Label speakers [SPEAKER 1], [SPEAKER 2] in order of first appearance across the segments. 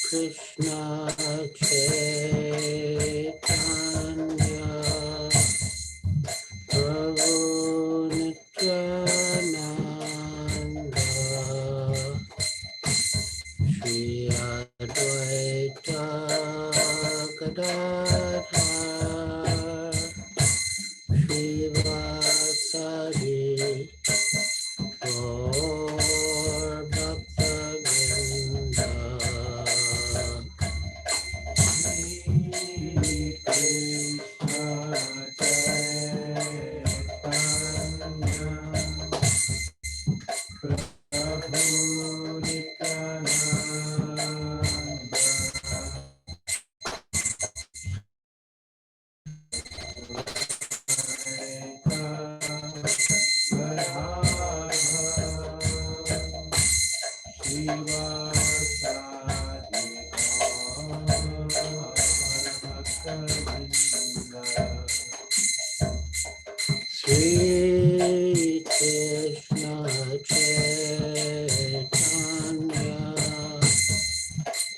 [SPEAKER 1] Krishna Chaitanya Prabhu Nityananda Shri Advaita Gadadhar Shivasari Gaur Bhakta-vrinda Sri Krishna Chaitanya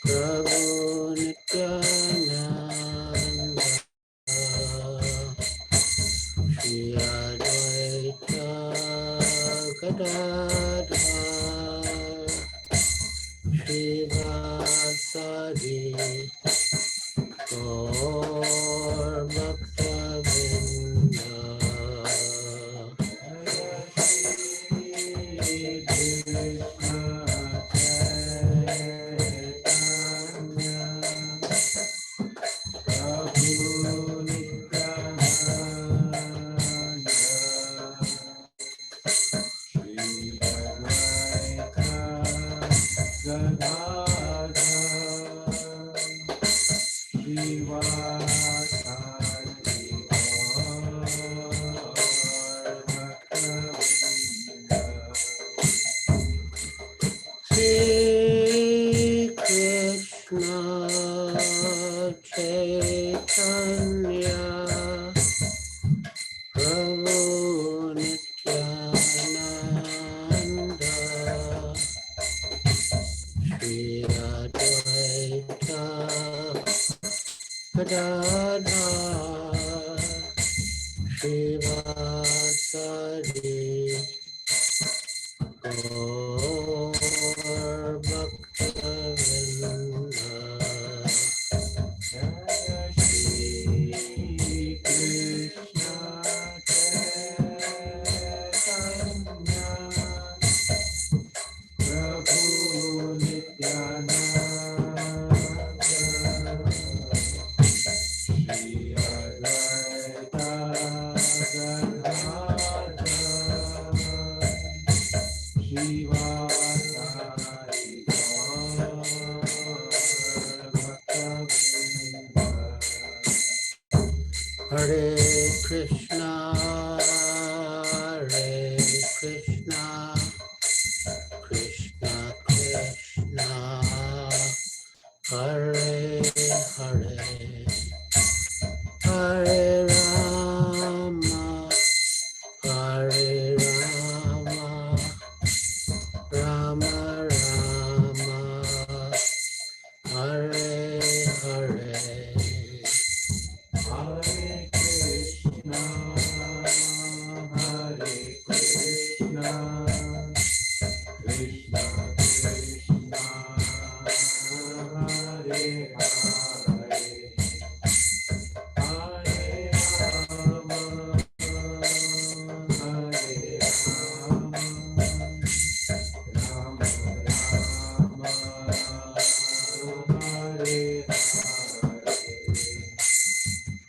[SPEAKER 1] Prabhu Nityananda Shri Advaita Gadadhar Shivasari Gaur Bhakta-vrinda Sri Krishna Chaitanya Prabhu Nityananda Shri Advaita Gadadhar Shivasari Gaur Bhakta-vrinda Shri Krishna Chaitanya Prabhu Nityananda Shri Advaita Hare Krishna, Krishna Krishna, Hare Hare, Hare Rama, Hare Rama, Rama Rama, Hare Hare. Hare Krishna, Krishna Krishna, Hare Hare, Hare Rama, Hare Rama, Rama Rama, Hare Hare.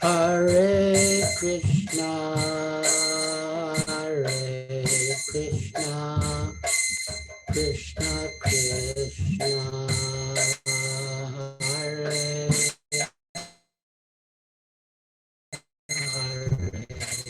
[SPEAKER 1] Hare Krishna, Krishna Krishna, Hare Hare,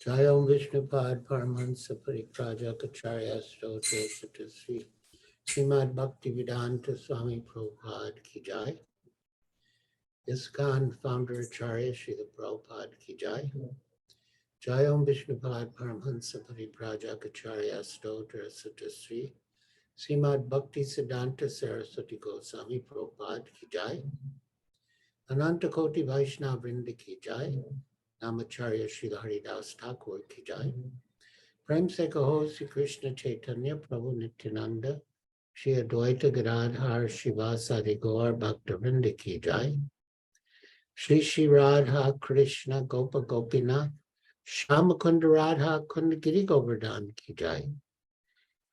[SPEAKER 1] Jayam Vishnupad Paramahansa Pariprajakacharya Stotre Sri Srimad Bhaktivedanta Swami Prabhupada Ki Jai. ISKCON founder Acharya Srila Prabhupada Ki Jai. Jayam Vishnupad Paramahansa Pariprajakacharya Stotra Sri Srimad Bhakti Siddhanta Saraswati Goswami Prabhupada Ki Jai. Ananta Koti Vaishnava Vrinda Ki Jai. Namacharya Srila Haridas Thakur Ki Jai. Prem Se Kaho Sri Krishna Chaitanya Prabhu Nityananda Shri Advaita Gadadhar Shivasadi Gaur Bhaktivinoda Ki Jai. Shri Shri Radha Krishna Gopa Gopinath Shyamakunda Radha Kunda Giri Govardhan Ki Jai.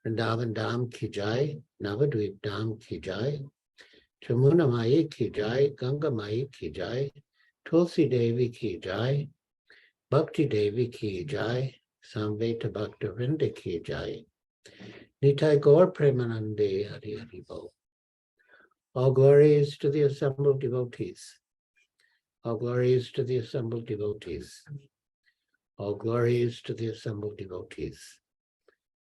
[SPEAKER 1] Vrindavan Dham Ki Jai. Navadvip Dham Ki Jai. Chamuna Mai ki jai, Ganga Mai ki jai, Tulsi Devi ki jai, Bhakti Devi ki jai, Samveta Bhaktavinda ki jai, Nitai Gaur Premanande Hari Hari Bo. All glories to the assembled devotees. All glories to the assembled devotees. All glories to the assembled devotees.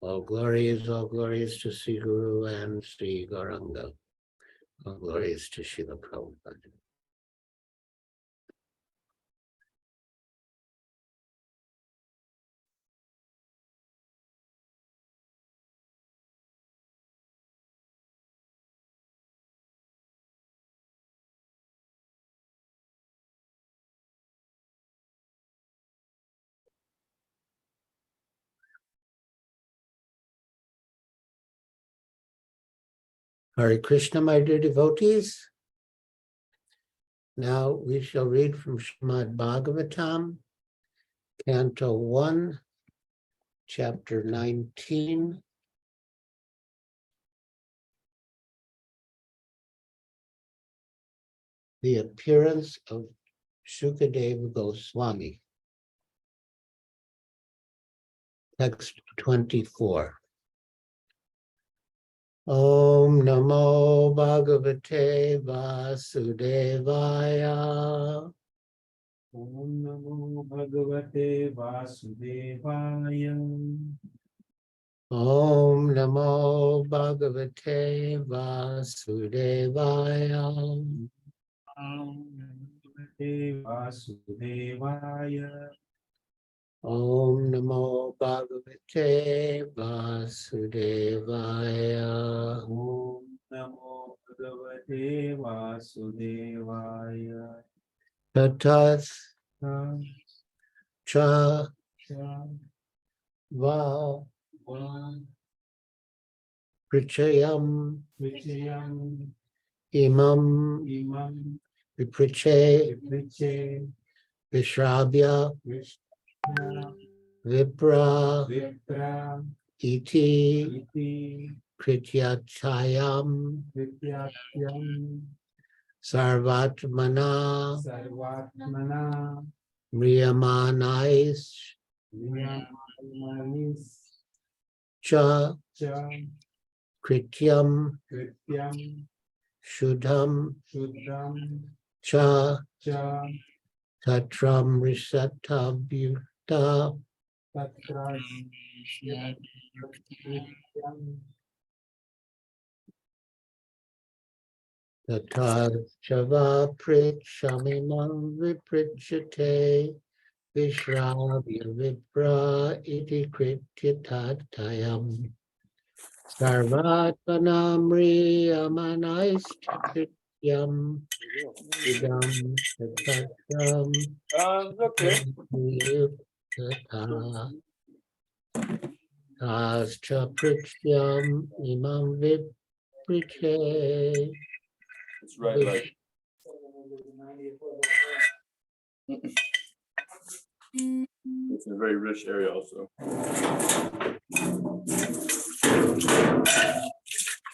[SPEAKER 1] All glories to Sri Guru and Sri Gauranga. All glories to Srila Prabhupada. Hare Krishna, my dear devotees. Now we shall read from Srimad-Bhagavatam, Canto 1, Chapter 19. The appearance of Shukadeva Goswami. Text 24. Om Namo Bhagavate Vasudevaya.
[SPEAKER 2] Om Namo Bhagavate Vasudevaya.
[SPEAKER 1] Om Namo Bhagavate Vasudevaya.
[SPEAKER 2] Om Namo Bhagavate Vasudevaya.
[SPEAKER 1] Om Namo Bhagavate Vasudevaya.
[SPEAKER 2] Om Namo Bhagavate Vasudevaya.
[SPEAKER 1] Tatas cha
[SPEAKER 2] Cha
[SPEAKER 1] va
[SPEAKER 2] Va
[SPEAKER 1] prichayam
[SPEAKER 2] Vichayam
[SPEAKER 1] imam
[SPEAKER 2] Imam
[SPEAKER 1] vipriche
[SPEAKER 2] Viche
[SPEAKER 1] vishrabya
[SPEAKER 2] Vishna
[SPEAKER 1] vipra
[SPEAKER 2] Vipra
[SPEAKER 1] iti
[SPEAKER 2] Iti
[SPEAKER 1] krityachayam
[SPEAKER 2] Vityapyam
[SPEAKER 1] sarvatmana
[SPEAKER 2] Sarvatmana
[SPEAKER 1] mriyamanais
[SPEAKER 2] Niyamanis
[SPEAKER 1] cha
[SPEAKER 2] Cha
[SPEAKER 1] krityam
[SPEAKER 2] Krityam
[SPEAKER 1] shuddham
[SPEAKER 2] Shuddham
[SPEAKER 1] cha
[SPEAKER 2] Cha
[SPEAKER 1] tatram risatabhyuta
[SPEAKER 2] Tatra Krityam
[SPEAKER 1] tata chava pritchamimam viprichate vishrabya vipra iti krityatatayam sarvatmanamri amanaistikyam idam tatatram yukata tascha prityam imam vipriche.
[SPEAKER 3] It's right. It's a very rich area also.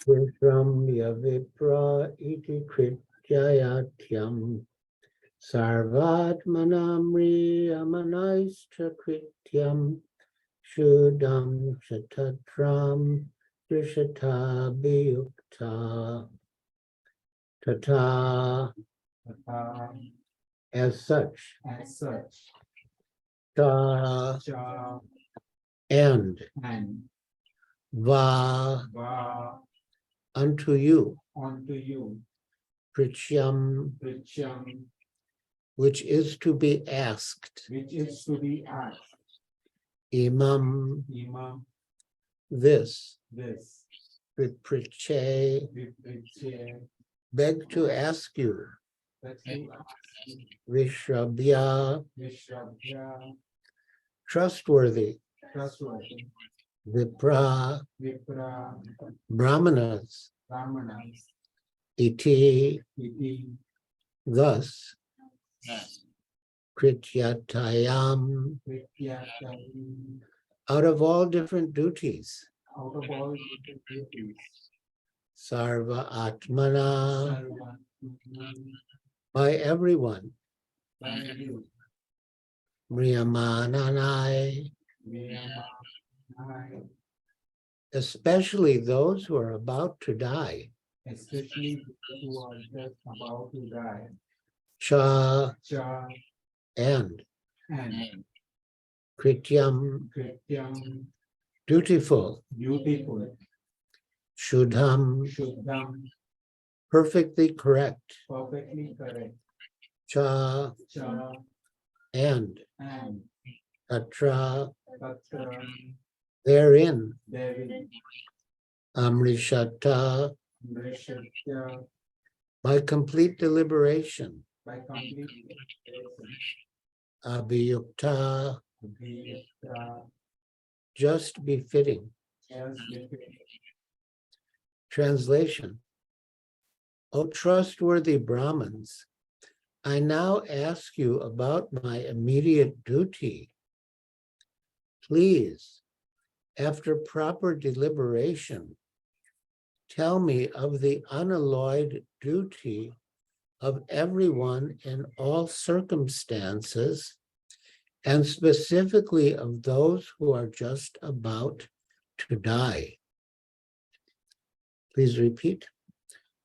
[SPEAKER 1] Vishramya vipra iti krityayatyam sarvatmanamri amanaischa krityam shuddham chatatram drishata biyukta tata as such ta
[SPEAKER 2] Cha
[SPEAKER 1] and
[SPEAKER 2] and
[SPEAKER 1] va
[SPEAKER 2] Va
[SPEAKER 1] unto you
[SPEAKER 2] unto you
[SPEAKER 1] prichyam
[SPEAKER 2] Prityam
[SPEAKER 1] which is to be asked
[SPEAKER 2] which is to be asked
[SPEAKER 1] imam
[SPEAKER 2] Imam
[SPEAKER 1] this
[SPEAKER 2] this
[SPEAKER 1] vipriche
[SPEAKER 2] Vipriche
[SPEAKER 1] beg to ask you
[SPEAKER 2] that you ask
[SPEAKER 1] vishrabya
[SPEAKER 2] Vishrabhya
[SPEAKER 1] trustworthy
[SPEAKER 2] trustworthy
[SPEAKER 1] vipra
[SPEAKER 2] Vipra
[SPEAKER 1] brahmanas
[SPEAKER 2] Brahmanas
[SPEAKER 1] iti
[SPEAKER 2] Iti
[SPEAKER 1] thus
[SPEAKER 2] as
[SPEAKER 1] krityatayam
[SPEAKER 2] Vityatayam
[SPEAKER 1] out of all different duties
[SPEAKER 2] out of all different duties
[SPEAKER 1] Sarva Atmana,
[SPEAKER 2] Sarva
[SPEAKER 1] by everyone,
[SPEAKER 2] Vayu
[SPEAKER 1] Mriyamananai,
[SPEAKER 2] Vyamanai,
[SPEAKER 1] especially those who are about to die,
[SPEAKER 2] especially those who are just about to die.
[SPEAKER 1] Cha
[SPEAKER 2] Cha
[SPEAKER 1] and
[SPEAKER 2] and
[SPEAKER 1] Krityam,
[SPEAKER 2] Krityam,
[SPEAKER 1] dutiful,
[SPEAKER 2] beautiful,
[SPEAKER 1] Shuddham,
[SPEAKER 2] Shuddham,
[SPEAKER 1] perfectly correct,
[SPEAKER 2] perfectly correct.
[SPEAKER 1] Cha
[SPEAKER 2] Cha
[SPEAKER 1] and
[SPEAKER 2] and
[SPEAKER 1] Tatra,
[SPEAKER 2] Tatra,
[SPEAKER 1] therein,
[SPEAKER 2] therein,
[SPEAKER 1] Amrishata,
[SPEAKER 2] Mrishatya,
[SPEAKER 1] by complete deliberation,
[SPEAKER 2] by complete realization,
[SPEAKER 1] Abhiyukta,
[SPEAKER 2] Abhiyukta,
[SPEAKER 1] just befitting.
[SPEAKER 2] as befitting.
[SPEAKER 1] Translation. O trustworthy Brahmins, I now ask you about my immediate duty. Please, after proper deliberation, tell me of the unalloyed duty of everyone in all circumstances, and specifically of those who are just about to die. Please repeat.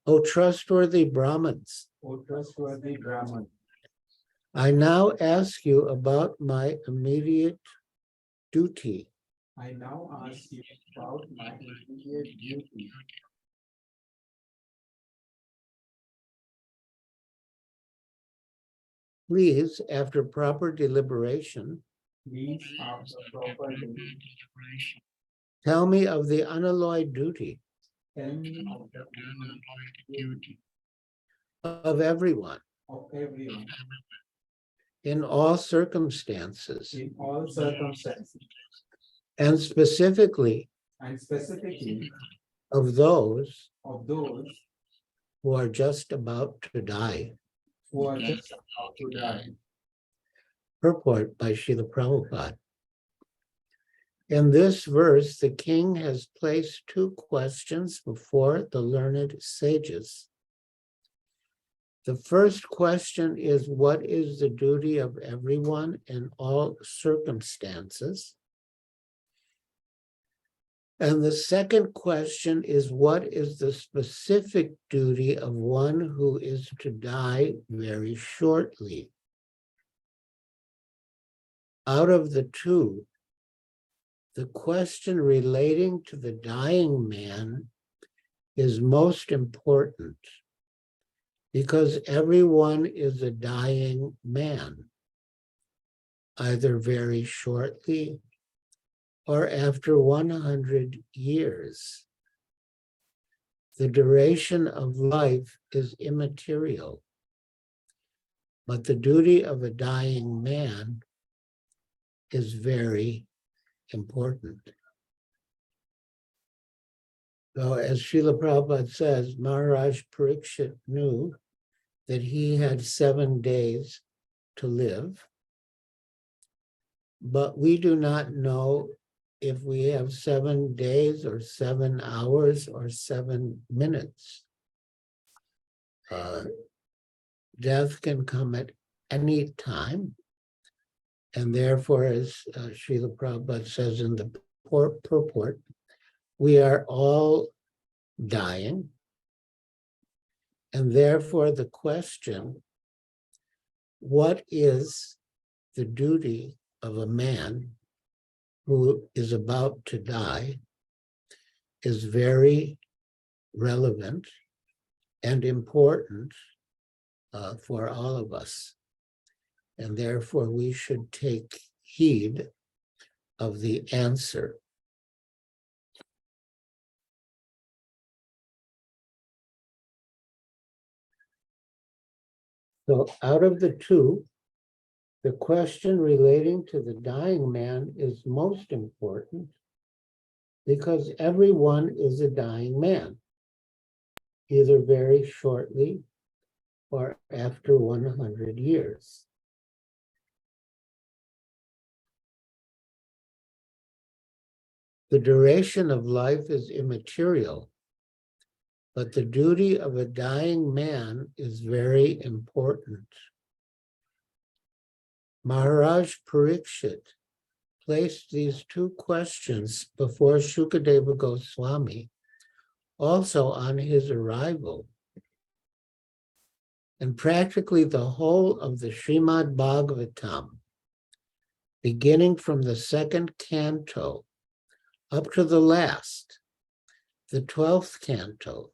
[SPEAKER 1] O trustworthy Brahmins,
[SPEAKER 2] O trustworthy Brahman,
[SPEAKER 1] I now ask you about my immediate duty.
[SPEAKER 2] I now ask you about my immediate duty.
[SPEAKER 1] Please, after proper deliberation,
[SPEAKER 2] Please, after proper
[SPEAKER 1] tell me of the unalloyed duty
[SPEAKER 2] tell me of the duty
[SPEAKER 1] of everyone
[SPEAKER 2] of everyone
[SPEAKER 1] in all circumstances,
[SPEAKER 2] in all circumstances,
[SPEAKER 1] and specifically
[SPEAKER 2] and specifically
[SPEAKER 1] of those
[SPEAKER 2] of those
[SPEAKER 1] who are just about to die.
[SPEAKER 2] who are just about to die.
[SPEAKER 1] Purport by Srila Prabhupada. In this verse, the king has placed two questions before the learned sages. The first question is, what is the duty of everyone in all circumstances? And the second question is, what is the specific duty of one who is to die very shortly? Out of the two, the question relating to the dying man is most important, because everyone is a dying man, either very shortly or after 100 years. The duration of life is immaterial, but the duty of a dying man is very important. So as Srila Prabhupada says, Maharaj Parikshit knew that he had 7 days to live, but we do not know if we have 7 days or 7 hours or 7 minutes. Death can come at any time, and therefore, as Srila Prabhupada says in the purport, we are all dying, and therefore the question, what is the duty of a man who is about to die, is very relevant and important for all of us. And therefore we should take heed of the answer. So out of the two, the question relating to the dying man is most important, because everyone is a dying man, either very shortly or after 100 years. The duration of life is immaterial, But the duty of a dying man is very important. Maharaj Parikshit placed these two questions before Shukadeva Goswami, also on his arrival. And practically the whole of the Srimad-Bhagavatam, beginning from the second canto up to the last, the 12th canto,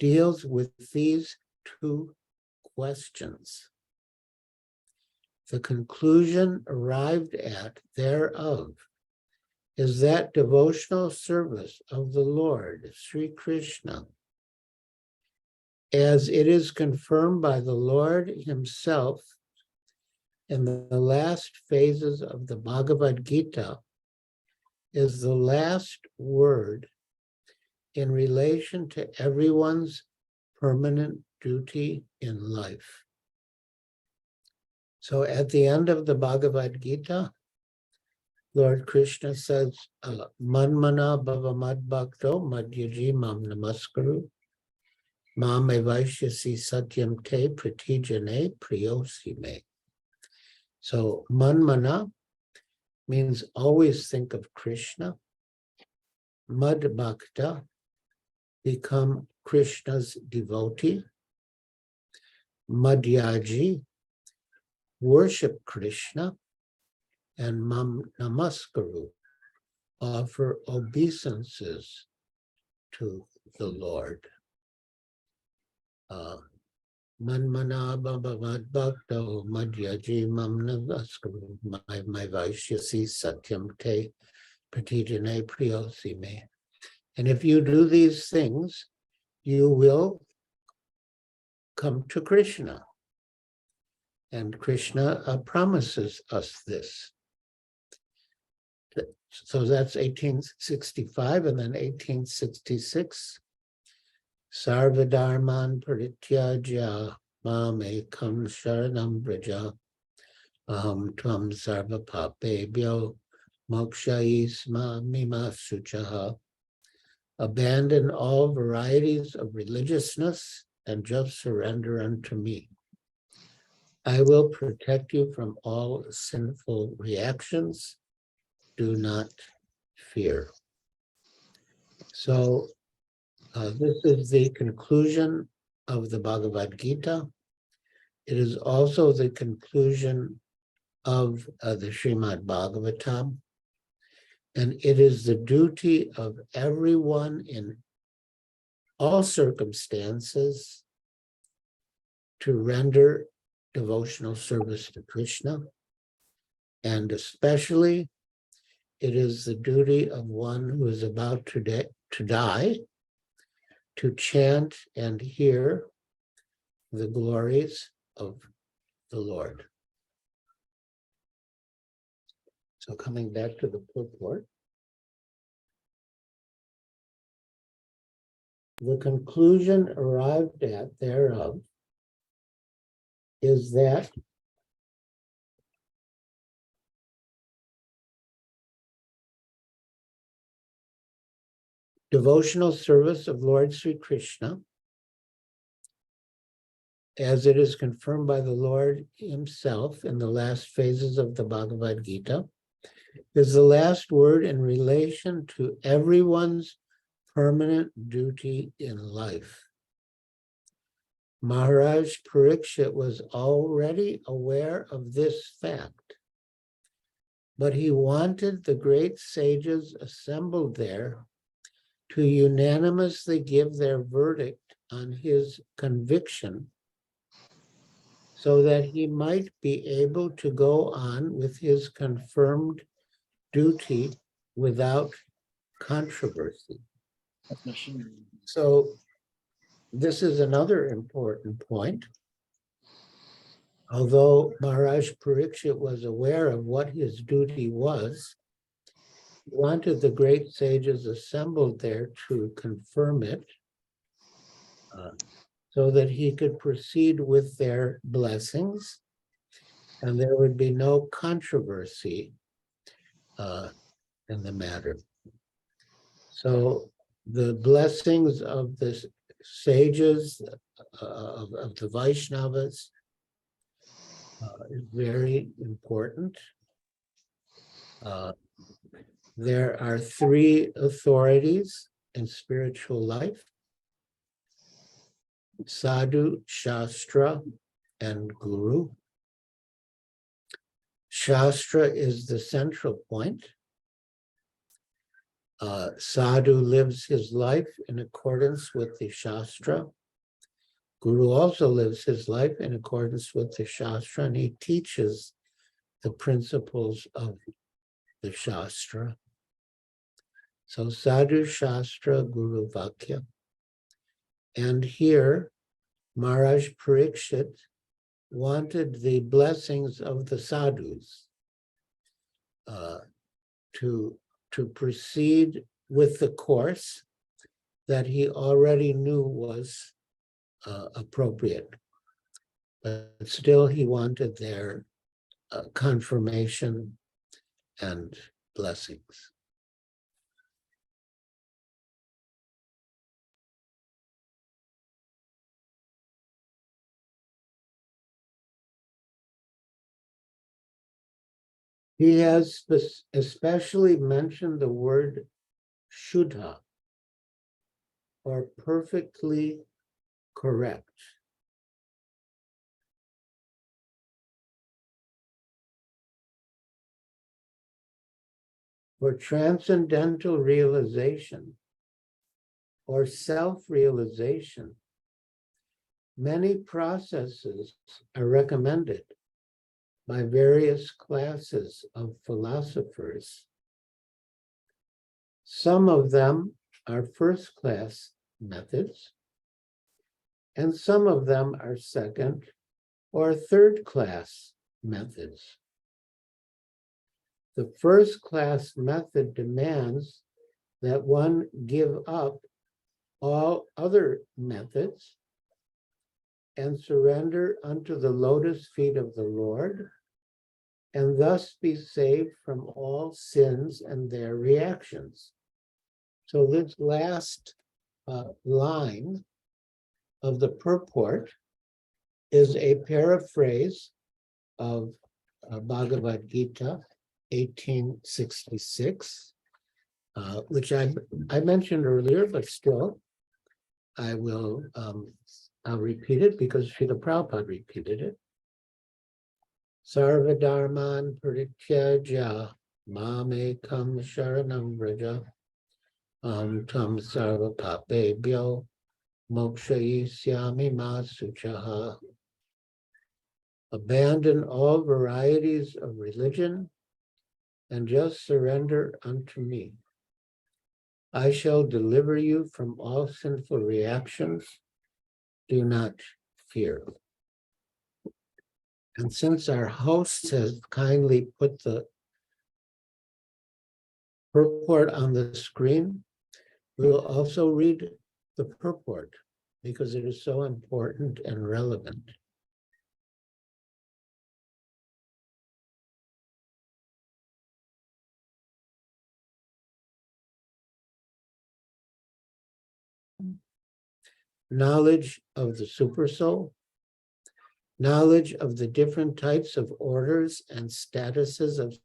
[SPEAKER 1] deals with these two questions. The conclusion arrived at thereof is that devotional service of the Lord, Sri Krishna, as it is confirmed by the Lord himself in the last phases of the Bhagavad Gita, is the last word in relation to everyone's permanent duty in life. So at the end of the Bhagavad Gita, Lord Krishna says, Manmana bhava madbhakto madhyaji mam namaskaru mam evaishyasi satyam te pratijane priyosi me. So manmana means always think of Krishna. Madbhakta, become Krishna's devotee. Madhyaji, worship Krishna. And mam namaskaru, offer obeisances to the Lord. Manmana bhava madbhakto madhyaji mam namaskaru my vaishyasi satyam te pratijane priyosi me. And if you do these things, you will come to Krishna. And Krishna promises us this. So that's 1865, and then 1866. Sarvadharman parityaja mam ekam sharanam braja aham tvam sarva papebhyo mokshayisma mima suchaha. Abandon all varieties of religiousness and just surrender unto me. I will protect you from all sinful reactions. Do not fear. So this is the conclusion of the Bhagavad Gita. It is also the conclusion of the Srimad-Bhagavatam. And it is the duty of everyone in all circumstances to render devotional service to Krishna. And especially, it is the duty of one who is about to die to chant and hear the glories of the Lord. So coming back to the purport, the conclusion arrived at thereof is that devotional service of Lord Sri Krishna, as it is confirmed by the Lord himself in the last phases of the Bhagavad Gita, is the last word in relation to everyone's permanent duty in life. Maharaj Parikshit was already aware of this fact, but he wanted the great sages assembled there to unanimously give their verdict on his conviction so that he might be able to go on with his confirmed duty without controversy. So this is another important point. Although Maharaj Parikshit was aware of what his duty was, he wanted the great sages assembled there to confirm it so that he could proceed with their blessings and there would be no controversy in the matter. So the blessings of the sages, of the Vaishnavas, is very important. There are three authorities in spiritual life: Sadhu, Shastra, and Guru. Shastra is the central point. Sadhu lives his life in accordance with the Shastra. Guru also lives his life in accordance with the Shastra, and he teaches the principles of the Shastra. So Sadhu, Shastra, Guru, Vakya. And here, Maharaj Parikshit wanted the blessings of the sadhus to proceed with the course that he already knew was appropriate. But still he wanted their confirmation and blessings. He has especially mentioned the word Shuddha, or perfectly correct. For transcendental realization or self-realization, many processes are recommended by various classes of philosophers. Some of them are first-class methods, and some of them are second or third-class methods. The first-class method demands that one give up all other methods and surrender unto the lotus feet of the Lord, and thus be saved from all sins and their reactions. So this last line of the purport is a paraphrase of Bhagavad Gita 1866, which I mentioned earlier, but still I'll repeat it because Srila Prabhupada repeated it. Sarva dharman parityajya mamekam sharanam vraja tam sarva papebhyo mokshayisyami ma suchaha. Abandon all varieties of religion and just surrender unto me. I shall deliver you from all sinful reactions. Do not fear. And since our host has kindly put the purport on the screen, we'll also read the purport because it is so important and relevant. Knowledge of the supersoul, knowledge of the different types of orders and statuses of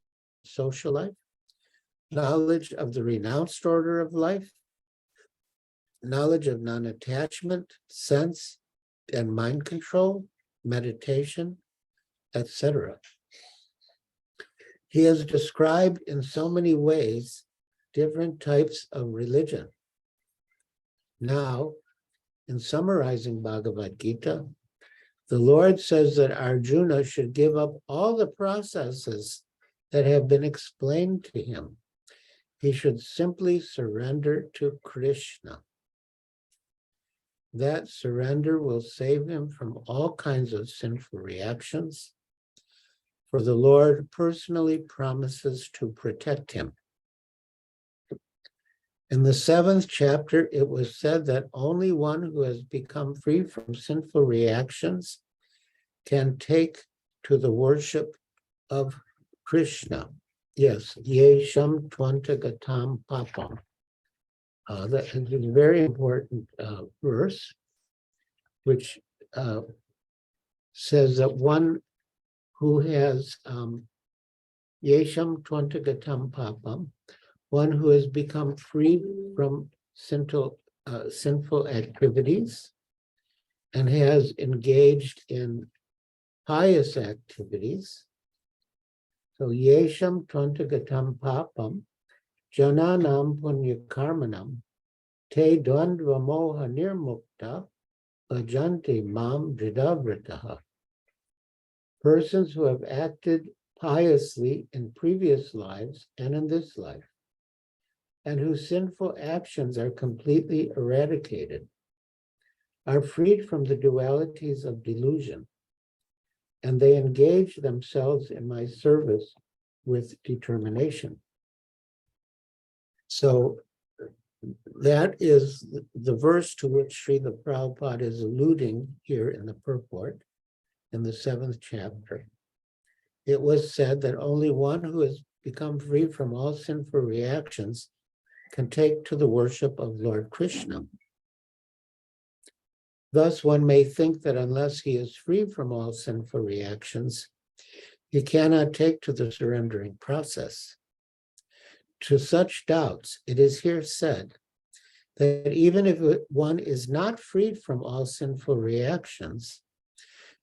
[SPEAKER 1] social life, knowledge of the renounced order of life, knowledge of non-attachment, sense and mind control, meditation, etc. He has described in so many ways different types of religion. Now, in summarizing Bhagavad Gita, the Lord says that Arjuna should give up all the processes that have been explained to him. He should simply surrender to Krishna. That surrender will save him from all kinds of sinful reactions, for the Lord personally promises to protect him. In the 7th chapter, it was said that only one who has become free from sinful reactions can take to the worship of Krishna. Yes, yesham tvantagatam papam. That is a very important verse, which says that one who has yesham twantagatam papam, one who has become free from sinful activities and has engaged in pious activities. So yesham twantagatam papam, jananam punyakarmanam, te dvandva moha nirmukta, bhajanti mam dridavritaha. Persons who have acted piously in previous lives and in this life, and whose sinful actions are completely eradicated, are freed from the dualities of delusion, and they engage themselves in my service with determination. So that is the verse to which Srila Prabhupada is alluding here in the purport, in the 7th chapter. It was said that only one who has become free from all sinful reactions can take to the worship of Lord Krishna. Thus, one may think that unless he is free from all sinful reactions, he cannot take to the surrendering process. To such doubts, it is here said that even if one is not freed from all sinful reactions,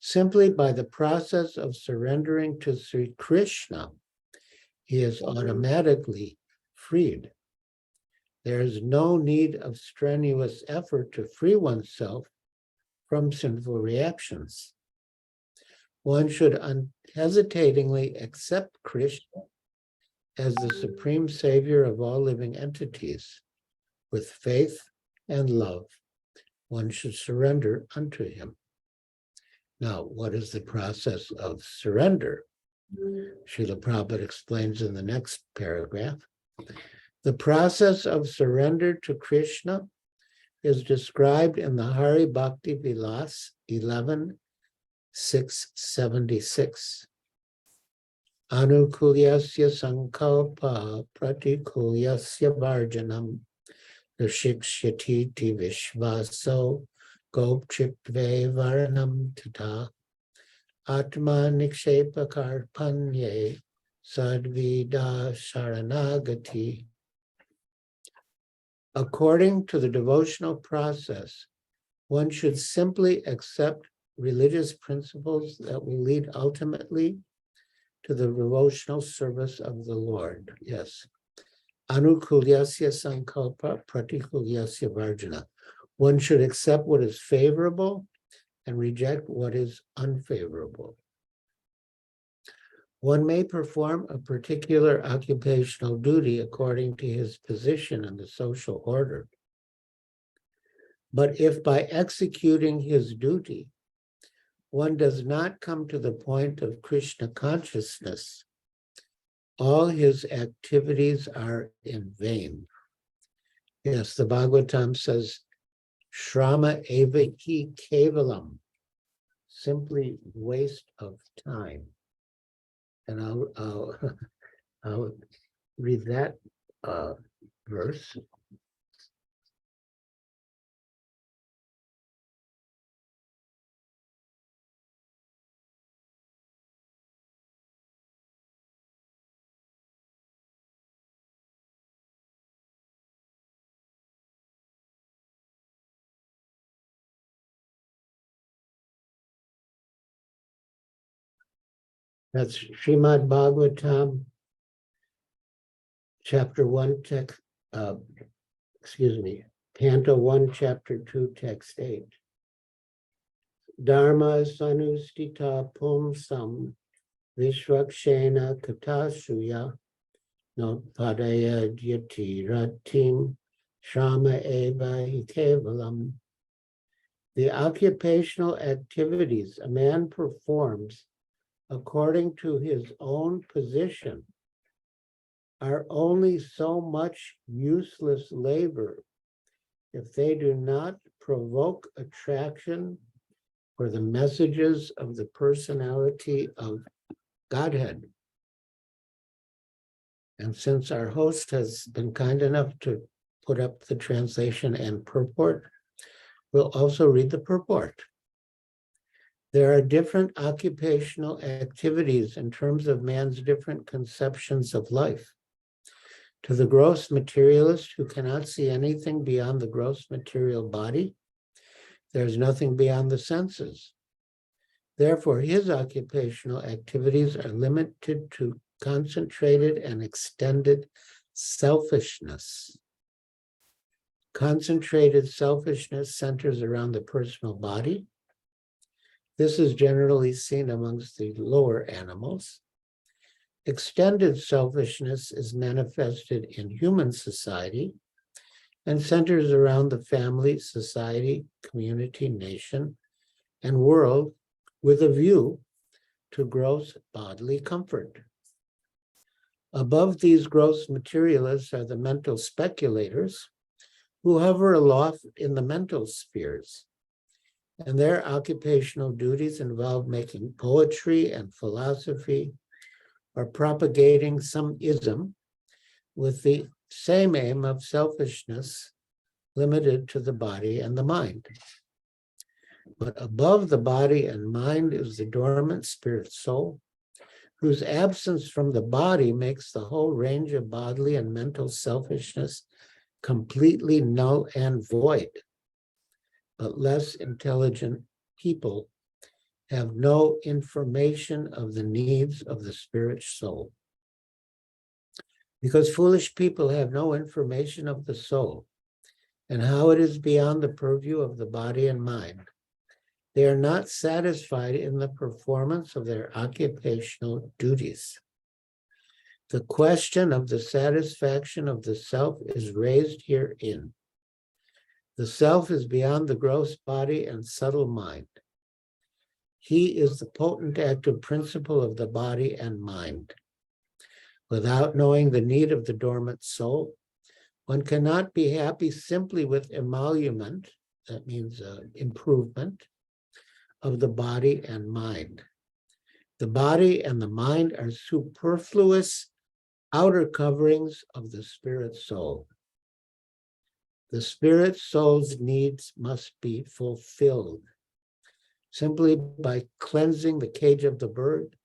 [SPEAKER 1] simply by the process of surrendering to Sri Krishna, he is automatically freed. There is no need of strenuous effort to free oneself from sinful reactions. One should unhesitatingly accept Krishna as the supreme savior of all living entities. With faith and love, one should surrender unto him. Now, what is the process of surrender? Srila Prabhupada explains in the next paragraph. The process of surrender to Krishna is described in the Hari Bhakti Vilas 11.676. Anukulyasya sankalpa pratikulyasya varjanam Shikshyatiti vishvaso gopchitve varanam tata atma nikshepa karpanye sadvida sharanagati. According to the devotional process, one should simply accept religious principles that will lead ultimately to the devotional service of the Lord. Yes. Anukulyasya sankalpa pratikulyasya varjana. One should accept what is favorable and reject what is unfavorable. One may perform a particular occupational duty according to his position in the social order. But if by executing his duty, one does not come to the point of Krishna consciousness, all his activities are in vain. Yes, the Bhagavatam says, Shrama evaki kevalam, simply waste of time. And I'll read that verse. That's Srimad-Bhagavatam, chapter 1, text, Canto 1, chapter 2, text 8. Dharma sanustita pumsam vishwakshena katashuya notpadaya dyati ratim shrama eva hikevalam. The occupational activities a man performs according to his own position are only so much useless labor if they do not provoke attraction for the messages of the personality of Godhead. And since our host has been kind enough to put up the translation and purport. We'll also read the purport. There are different occupational activities in terms of man's different conceptions of life. To the gross materialist who cannot see anything beyond the gross material body, there's nothing beyond the senses. Therefore, his occupational activities are limited to concentrated and extended selfishness. Concentrated selfishness centers around the personal body. This is generally seen amongst the lower animals. Extended selfishness is manifested in human society and centers around the family, society, community, nation, and world with a view to gross bodily comfort. Above these gross materialists are the mental speculators who hover aloft in the mental spheres, and their occupational duties involve making poetry and philosophy or propagating some ism with the same aim of selfishness limited to the body and the mind. But above the body and mind is the dormant spirit soul, whose absence from the body makes the whole range of bodily and mental selfishness completely null and void. But less intelligent people have no information of the needs of the spirit soul. Because foolish people have no information of the soul and how it is beyond the purview of the body and mind, they are not satisfied in the performance of their occupational duties. The question of the satisfaction of the self is raised herein. The self is beyond the gross body and subtle mind. He is the potent active principle of the body and mind. Without knowing the need of the dormant soul, one cannot be happy simply with emolument, that means improvement, of the body and mind. The body and the mind are superfluous outer coverings of the spirit soul. The spirit soul's needs must be fulfilled. Simply by cleansing the cage of the bird,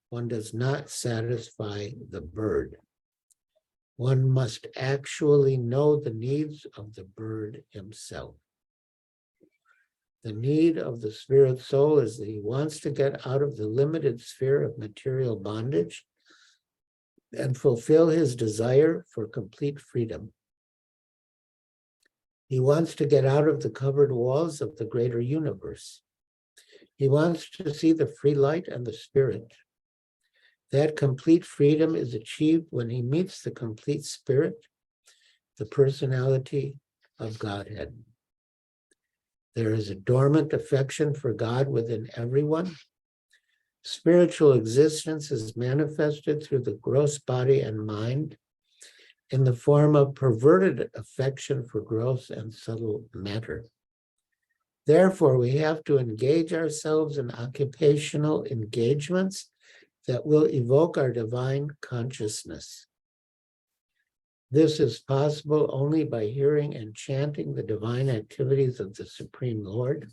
[SPEAKER 1] one does not satisfy the bird. One must actually know the needs of the bird himself. The need of the spirit soul is that he wants to get out of the limited sphere of material bondage and fulfill his desire for complete freedom. He wants to get out of the covered walls of the greater universe. He wants to see the free light and the spirit. That complete freedom is achieved when he meets the complete spirit, the personality of Godhead. There is a dormant affection for God within everyone. Spiritual existence is manifested through the gross body and mind in the form of perverted affection for gross and subtle matter. Therefore, we have to engage ourselves in occupational engagements that will evoke our divine consciousness. This is possible only by hearing and chanting the divine activities of the Supreme Lord.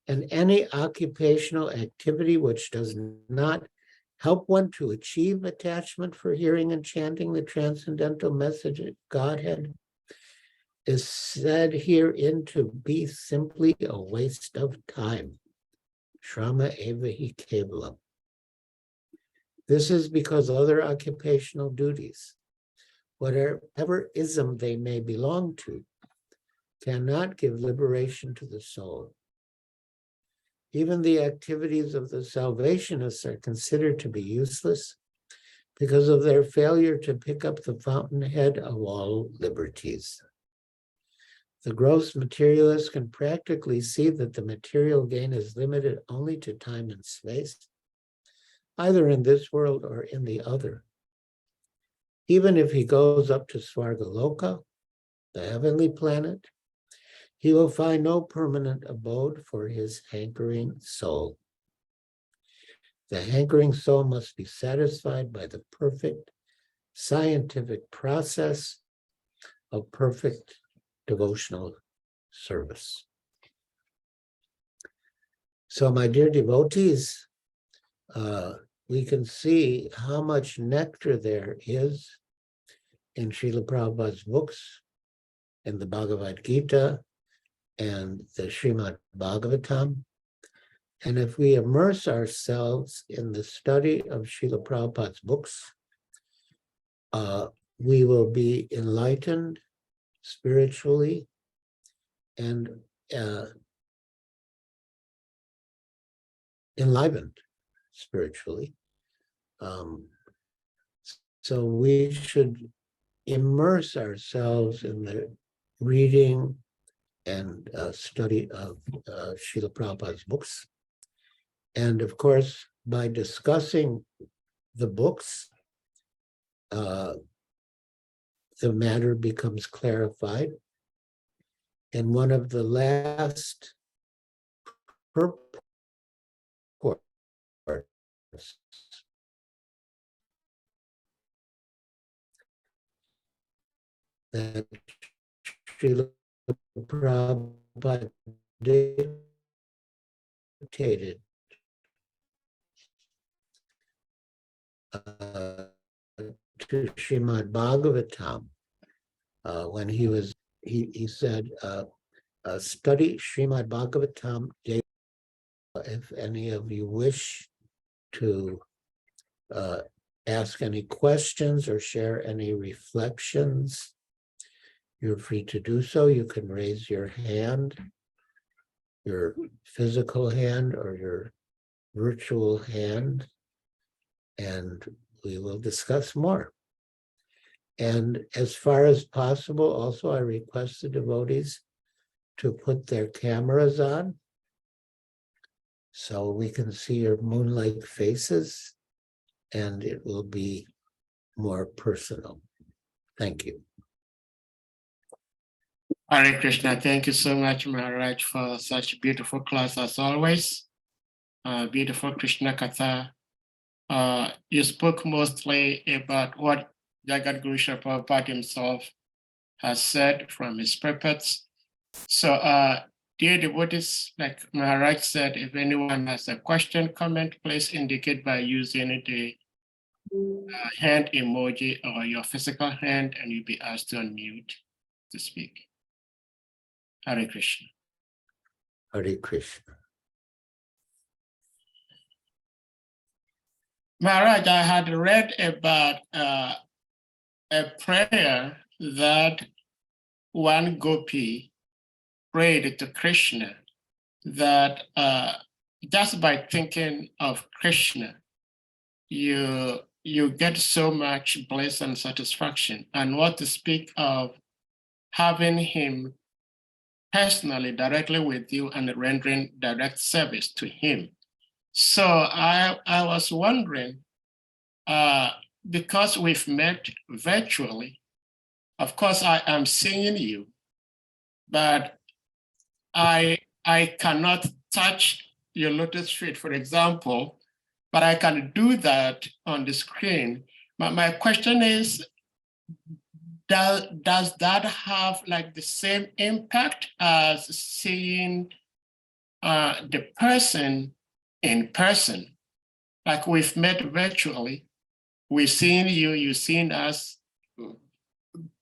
[SPEAKER 1] And any occupational activity which does not help one to achieve attachment for hearing and chanting the transcendental message of Godhead is said herein to be simply a waste of time. Shrama eva hi kevalam. This is because other occupational duties, whatever ism they may belong to, cannot give liberation to the soul. Even the activities of the Salvationists are considered to be useless because of their failure to pick up the fountainhead of all liberties. The gross materialist can practically see that the material gain is limited only to time and space, either in this world or in the other. Even if he goes up to Svargaloka, the heavenly planet, he will find no permanent abode for his hankering soul. The hankering soul must be satisfied by the perfect scientific process of perfect devotional service. So, my dear devotees, we can see how much nectar there is in Srila Prabhupada's books, in the Bhagavad Gita, and the Srimad-Bhagavatam. And if we immerse ourselves in the study of Srila Prabhupada's books, we will be enlightened spiritually and enlivened spiritually. So we should immerse ourselves in the reading and study of Srila Prabhupada's books. And of course, by discussing the books, the matter becomes clarified. And one of the last purports that Srila Prabhupada dictated to Srimad-Bhagavatam when he said, study Srimad-Bhagavatam. If any of you wish to ask any questions or share any reflections, you're free to do so. You can raise your hand, your physical hand or your virtual hand, and we will discuss more. And as far as possible, also I request the devotees to put their cameras on so we can see your moon-like faces and it will be more personal. Thank you.
[SPEAKER 4] Hare Krishna, thank you so much, Maharaj, for such a beautiful class as always. Beautiful Krishna Katha. You spoke mostly about what Jagat Guru Srila Prabhupada himself has said from his purports. So, dear devotees, like Maharaj said, if anyone has a question, comment, please indicate by using the hand emoji or your physical hand, and you'll be asked to unmute to speak. Hare Krishna.
[SPEAKER 1] Hare Krishna.
[SPEAKER 4] Maharaj, I had read about a prayer that one gopi prayed to Krishna, that just by thinking of Krishna, you get so much bliss and satisfaction. And what to speak of having him personally, directly with you and rendering direct service to him. So I was wondering, because we've met virtually, of course I am seeing you, but I cannot touch your lotus feet, for example, but I can do that on the screen. My question is, does that have like the same impact as seeing the person in person? Like we've met virtually, we've seen you, you've seen us.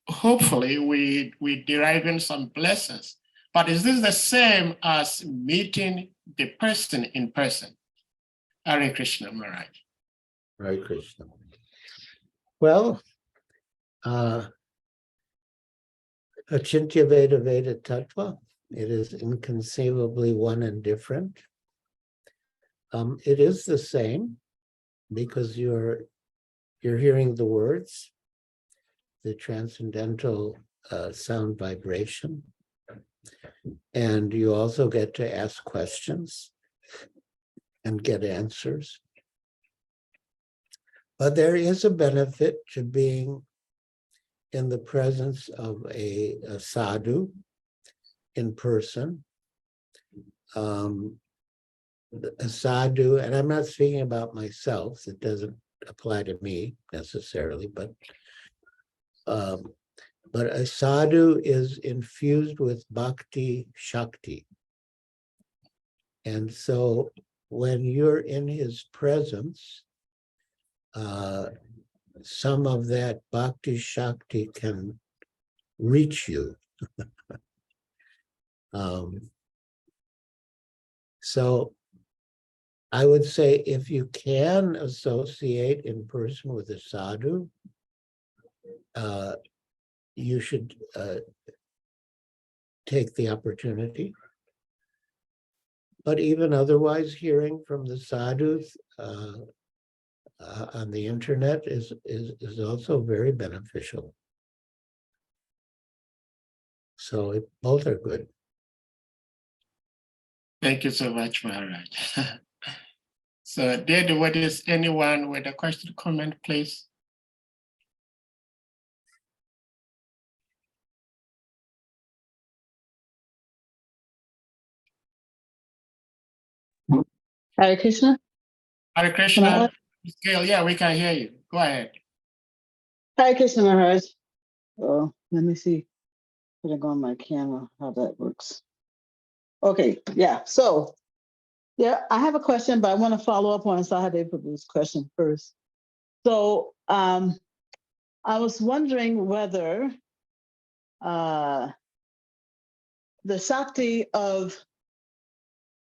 [SPEAKER 4] Hopefully we deriving some blessings. But is this the same as meeting the person in person? Hare Krishna, Maharaj.
[SPEAKER 1] Hare Krishna. Well, Achintya Veda Veda Tattva, it is inconceivably one and different. It is the same because you're hearing the words, the transcendental sound vibration, and you also get to ask questions and get answers. But there is a benefit to being in the presence of a sadhu in person. A sadhu, and I'm not speaking about myself, it doesn't apply to me necessarily, but But a sadhu is infused with bhakti shakti. And so when you're in his presence, some of that bhakti shakti can reach you. So I would say if you can associate in person with a sadhu, you should take the opportunity. But even otherwise, hearing from the sadhus on the internet is also very beneficial. So both are good.
[SPEAKER 4] Thank you so much, Maharaj. So, did what is anyone with a question, comment, please?
[SPEAKER 5] Hare Krishna.
[SPEAKER 4] Hare Krishna, Gail, yeah, we can hear you. Go ahead.
[SPEAKER 5] Hare Krishna Maharaj. Oh, let me see. Put it on my camera, how that works. Okay, yeah. So, yeah, I have a question, but I want to follow up on Sahadeva's question first. So, I was wondering whether the Shakti of,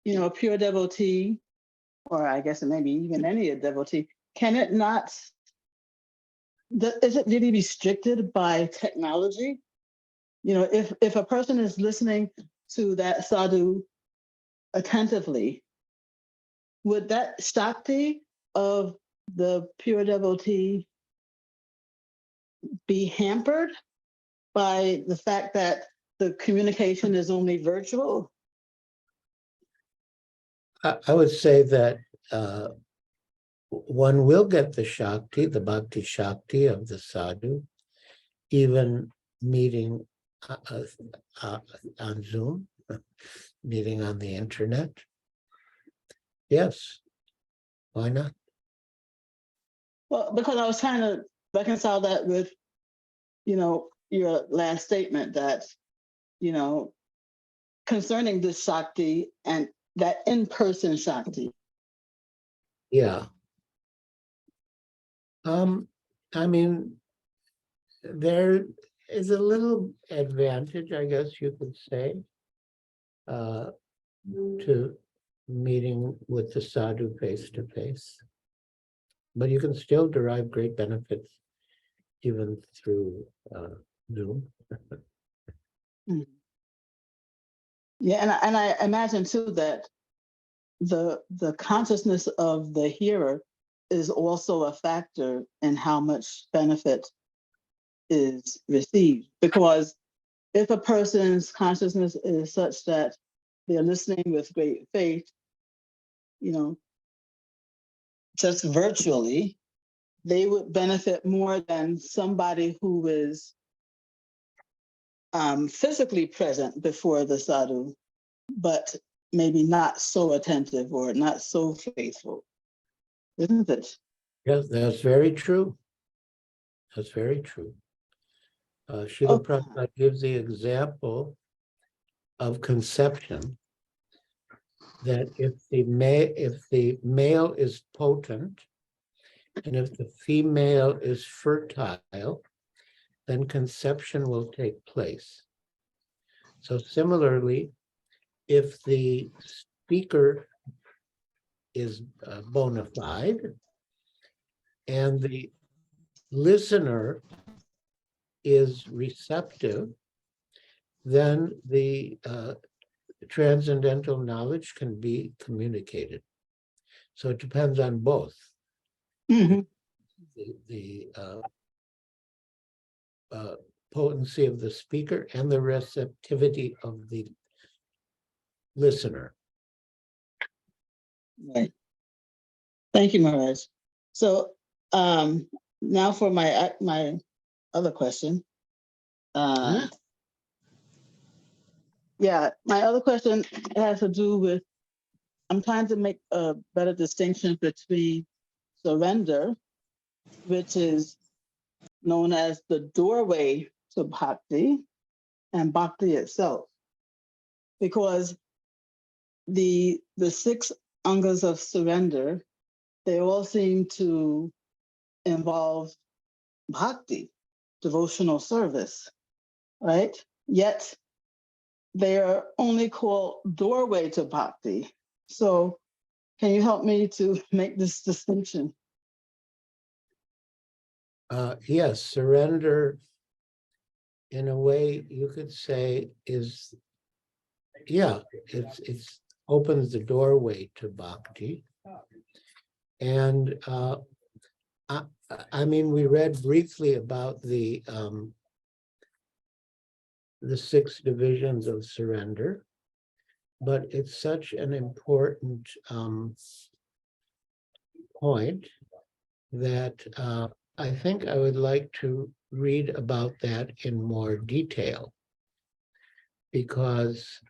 [SPEAKER 5] a pure devotee, or I guess maybe even any devotee, can it not, is it really restricted by technology? If a person is listening to that sadhu attentively, would that Shakti of the pure devotee be hampered by the fact that the communication is only virtual?
[SPEAKER 1] I would say that one will get the Shakti, the Bhakti Shakti of the sadhu, even meeting on Zoom, meeting on the internet. Yes, why not?
[SPEAKER 5] Well, because I was trying to reconcile that with, your last statement that, concerning this Shakti and that in-person Shakti.
[SPEAKER 1] Yeah. I mean, there is a little advantage, I guess you could say, to meeting with the sadhu face to face. But you can still derive great benefits even through Zoom.
[SPEAKER 5] Yeah, and I imagine too that the consciousness of the hearer is also a factor in how much benefit is received. Because if a person's consciousness is such that they're listening with great faith, just virtually, they would benefit more than somebody who is physically present before the sadhu, but maybe not so attentive or not so faithful, isn't it?
[SPEAKER 1] Yes, that's very true. That's very true. Srila Prabhupada gives the example of conception, that if the male is potent and if the female is fertile, then conception will take place. So similarly, if the speaker is bona fide and the listener is receptive, then the transcendental knowledge can be communicated. So it depends on both.
[SPEAKER 5] Mm-hmm.
[SPEAKER 1] The potency of the speaker and the receptivity of the listener.
[SPEAKER 5] Right. Thank you, Maharaj. So now for my other question. Yeah, my other question has to do with, I'm trying to make a better distinction between surrender, which is known as the doorway to bhakti and bhakti itself, because the 6 angas of surrender, they all seem to involve bhakti, devotional service, right? Yet they are only called doorway to bhakti. So can you help me to make this distinction?
[SPEAKER 1] Yes, surrender, in a way, you could say is, yeah, it's opens the doorway to bhakti. And I mean, we read briefly about the 6 divisions of surrender, but it's such an important point that I think I would like to read about that in more detail, because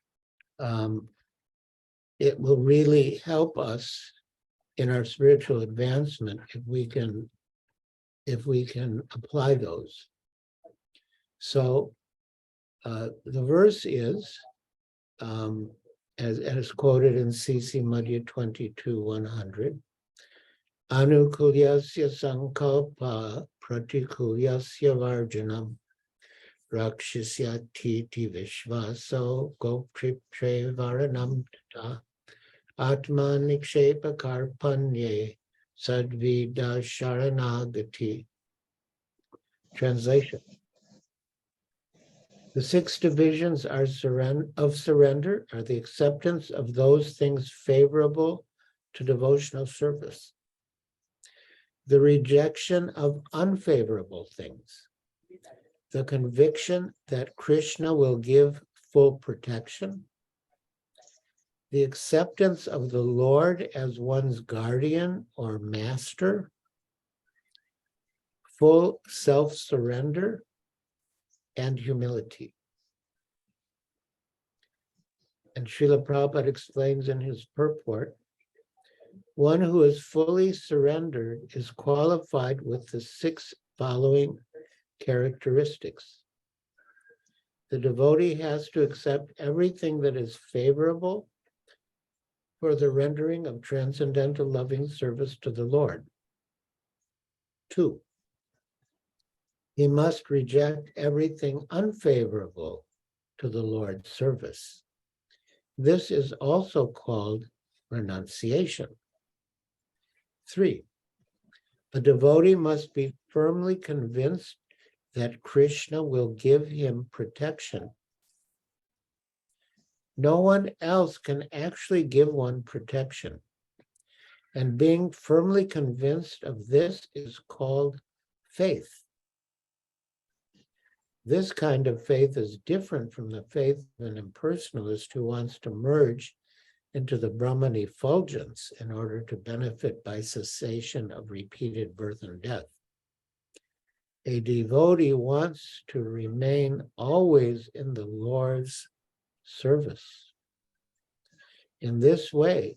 [SPEAKER 1] it will really help us in our spiritual advancement if we can apply those. So the verse is, as quoted in CC Madhya 22:100, Anukulyasya sankalpa pratikulyasya varjanam rakshasya titi vishvaso goptripre varanam tata atma nikshepa karpanye sadvida sharanagati. Translation. The 6 divisions of surrender are the acceptance of those things favorable to devotional service, the rejection of unfavorable things, the conviction that Krishna will give full protection, the acceptance of the Lord as one's guardian or master, full self-surrender, and humility. And Srila Prabhupada explains in his purport, one who is fully surrendered is qualified with the 6 following characteristics. The devotee has to accept everything that is favorable for the rendering of transcendental loving service to the Lord. 2, he must reject everything unfavorable to the Lord's service. This is also called renunciation. 3, a devotee must be firmly convinced that Krishna will give him protection. No one else can actually give one protection. And being firmly convinced of this is called faith. This kind of faith is different from the faith of an impersonalist who wants to merge into the Brahman effulgence in order to benefit by cessation of repeated birth and death. A devotee wants to remain always in the Lord's service. In this way,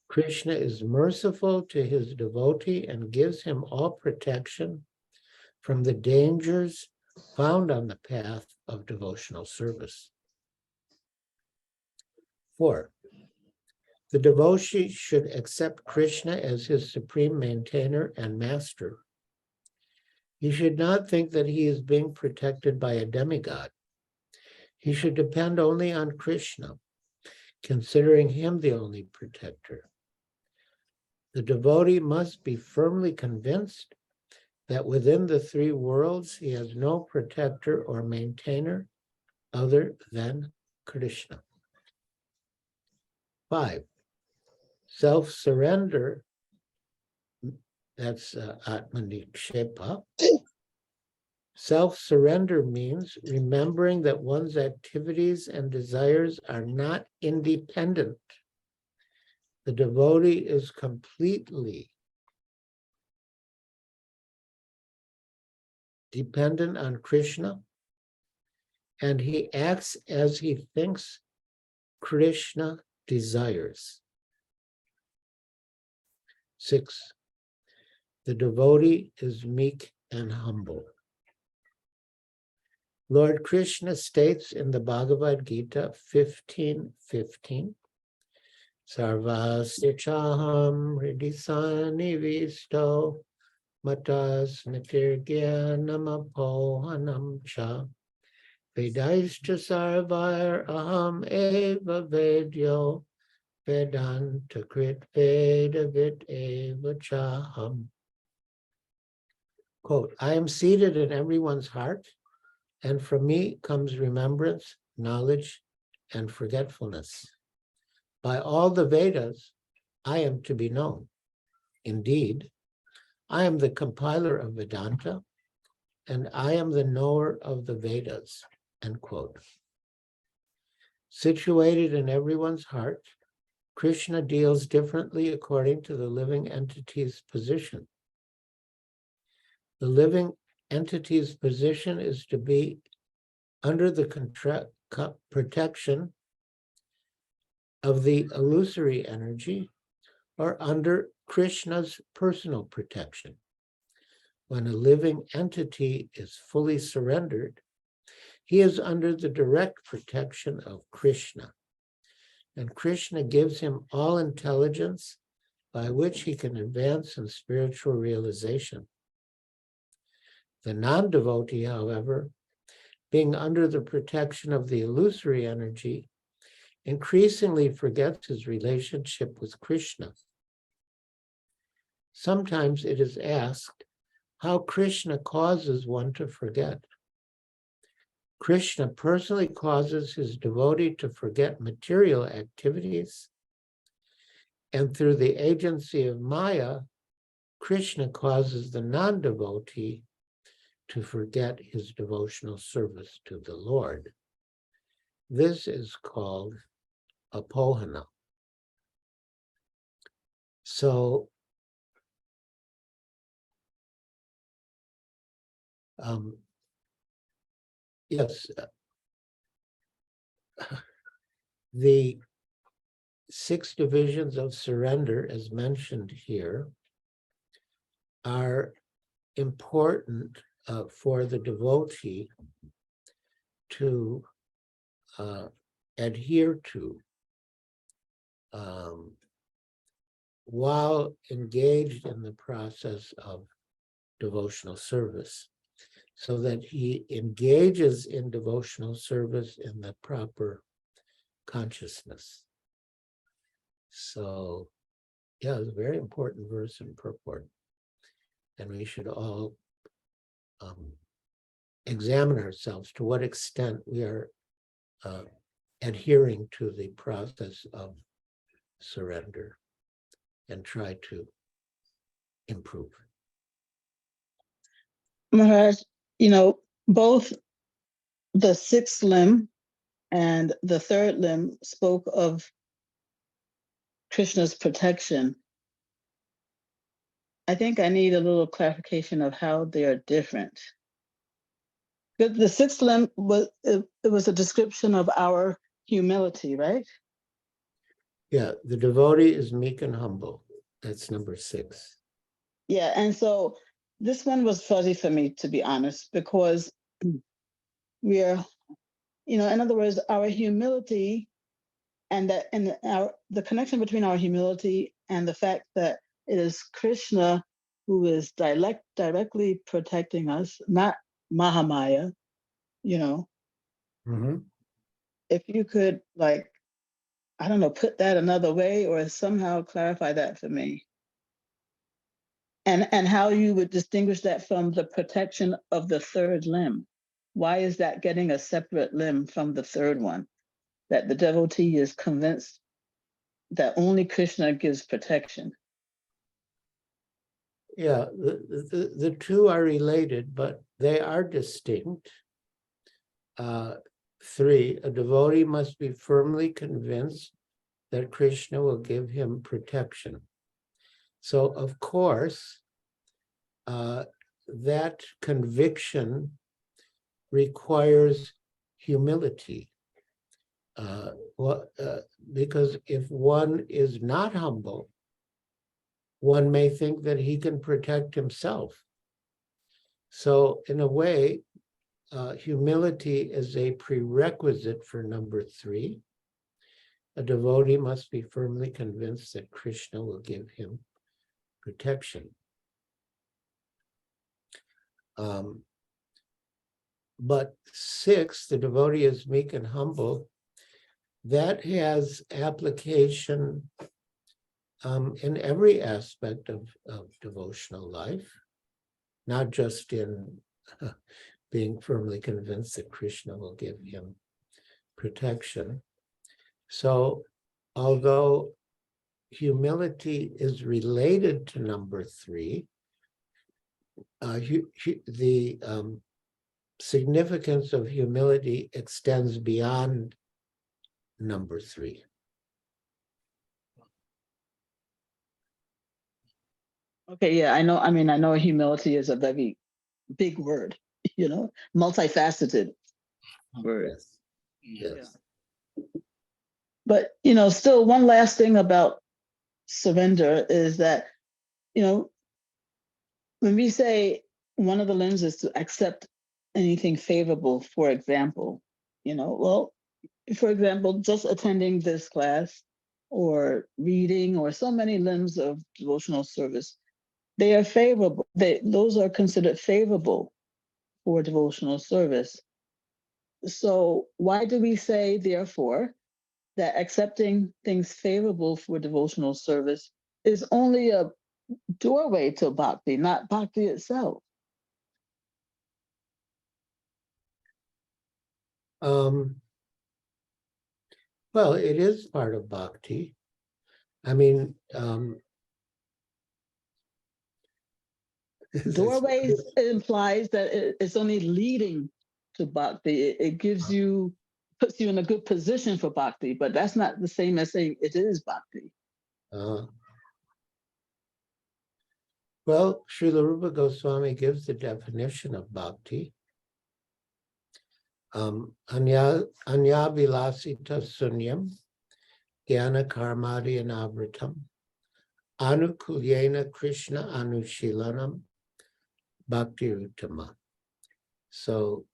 [SPEAKER 1] Krishna is merciful to his devotee and gives him all protection from the dangers found on the path of devotional service. 4, the devotee should accept Krishna as his supreme maintainer and master. He should not think that he is being protected by a demigod. He should depend only on Krishna, considering him the only protector. The devotee must be firmly convinced that within the 3 worlds, he has no protector or maintainer other than Krishna. 5, self-surrender, that's Atmanikshepa. Self-surrender means remembering that one's activities and desires are not independent. The devotee is completely dependent on Krishna, and he acts as he thinks Krishna desires. 6, the devotee is meek and humble. Lord Krishna states in the Bhagavad Gita 15:15, Sarvasya chaham hridisani visto matas mitirgyanam apohanam cha Vedaischa sarvair aham eva vedyo Vedanta krit Vedavit eva chaham. Quote, I am seated in everyone's heart, and from me comes remembrance, knowledge, and forgetfulness. By all the Vedas, I am to be known. Indeed, I am the compiler of Vedanta, and I am the knower of the Vedas, end quote. Situated in everyone's heart, Krishna deals differently according to the living entity's position. The living entity's position is to be under the protection of the illusory energy or under Krishna's personal protection. When a living entity is fully surrendered, he is under the direct protection of Krishna, and Krishna gives him all intelligence by which he can advance in spiritual realization. The non-devotee, however, being under the protection of the illusory energy, increasingly forgets his relationship with Krishna. Sometimes it is asked how Krishna causes one to forget. Krishna personally causes his devotee to forget material activities, and through the agency of Maya, Krishna causes the non-devotee to forget his devotional service to the Lord. This is called apohana. So, yes, the 6 divisions of surrender, as mentioned here, are important for the devotee to adhere to while engaged in the process of devotional service, so that he engages in devotional service in the proper consciousness. So, yeah, it's a very important verse and purport. And we should all examine ourselves to what extent we are adhering to the process of surrender and try to improve.
[SPEAKER 5] Maharaj, both the 6th limb and the 3rd limb spoke of Krishna's protection. I think I need a little clarification of how they are different. The 6th limb was a description of our humility, right?
[SPEAKER 1] Yeah, the devotee is meek and humble. That's number 6.
[SPEAKER 5] Yeah, and so this one was fuzzy for me, to be honest, because we are, in other words, our humility and the connection between our humility and the fact that it is Krishna who is directly protecting us, not Mahamaya,
[SPEAKER 1] Mm-hmm.
[SPEAKER 5] If you could, put that another way or somehow clarify that for me. And how you would distinguish that from the protection of the 3rd limb. Why is that getting a separate limb from the 3rd one? That the devotee is convinced that only Krishna gives protection.
[SPEAKER 1] Yeah, the 2 are related, but they are distinct. 3, a devotee must be firmly convinced that Krishna will give him protection. So, of course, that conviction requires humility. Because if one is not humble, one may think that he can protect himself. So, in a way, humility is a prerequisite for number 3. A devotee must be firmly convinced that Krishna will give him protection. But 6, the devotee is meek and humble. That has application in every aspect of devotional life, not just in being firmly convinced that Krishna will give him protection. So, although humility is related to number 3, the significance of humility extends beyond number 3.
[SPEAKER 5] Okay, yeah, I know. I mean, I know humility is a very big word, multifaceted word.
[SPEAKER 1] Yes.
[SPEAKER 5] But, still one last thing about surrender is that, when we say one of the lenses to accept anything favorable, for example, for example, just attending this class or reading or so many limbs of devotional service, they are favorable. Those are considered favorable for devotional service. So why do we say, therefore, that accepting things favorable for devotional service is only a doorway to bhakti, not bhakti itself?
[SPEAKER 1] Well, it is part of bhakti. I mean,
[SPEAKER 5] doorways implies that it's only leading to bhakti. It gives you, puts you in a good position for bhakti, but that's not the same as saying it is bhakti.
[SPEAKER 1] Well, Srila Rupa Goswami gives the definition of bhakti. Anya vilasita sunyam jnana karmadi anavritam anukulyena Krishna anushilanam bhakti uttama. So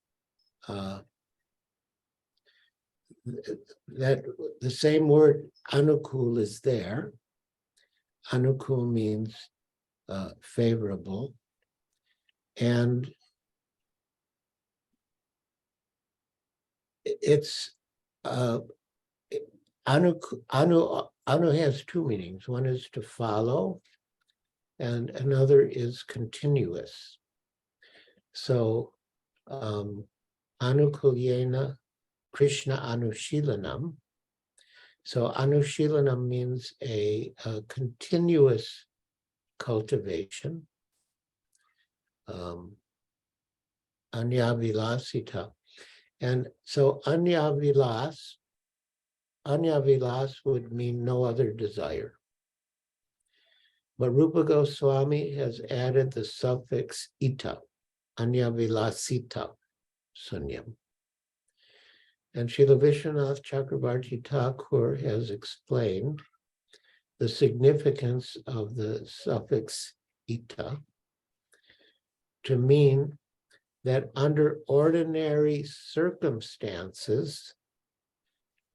[SPEAKER 1] that the same word anukul is there. Anukul means favorable, and it's anu has 2 meanings. One is to follow, and another is continuous. So anukulyena Krishna anushilanam. So anushilanam means a continuous cultivation. Anya vilasita. And so anya vilas would mean no other desire. But Rupa Goswami has added the suffix ita, anya vilasita sunyam. And Srila Vishwanath Chakravarti Thakur has explained the significance of the suffix ita to mean that under ordinary circumstances,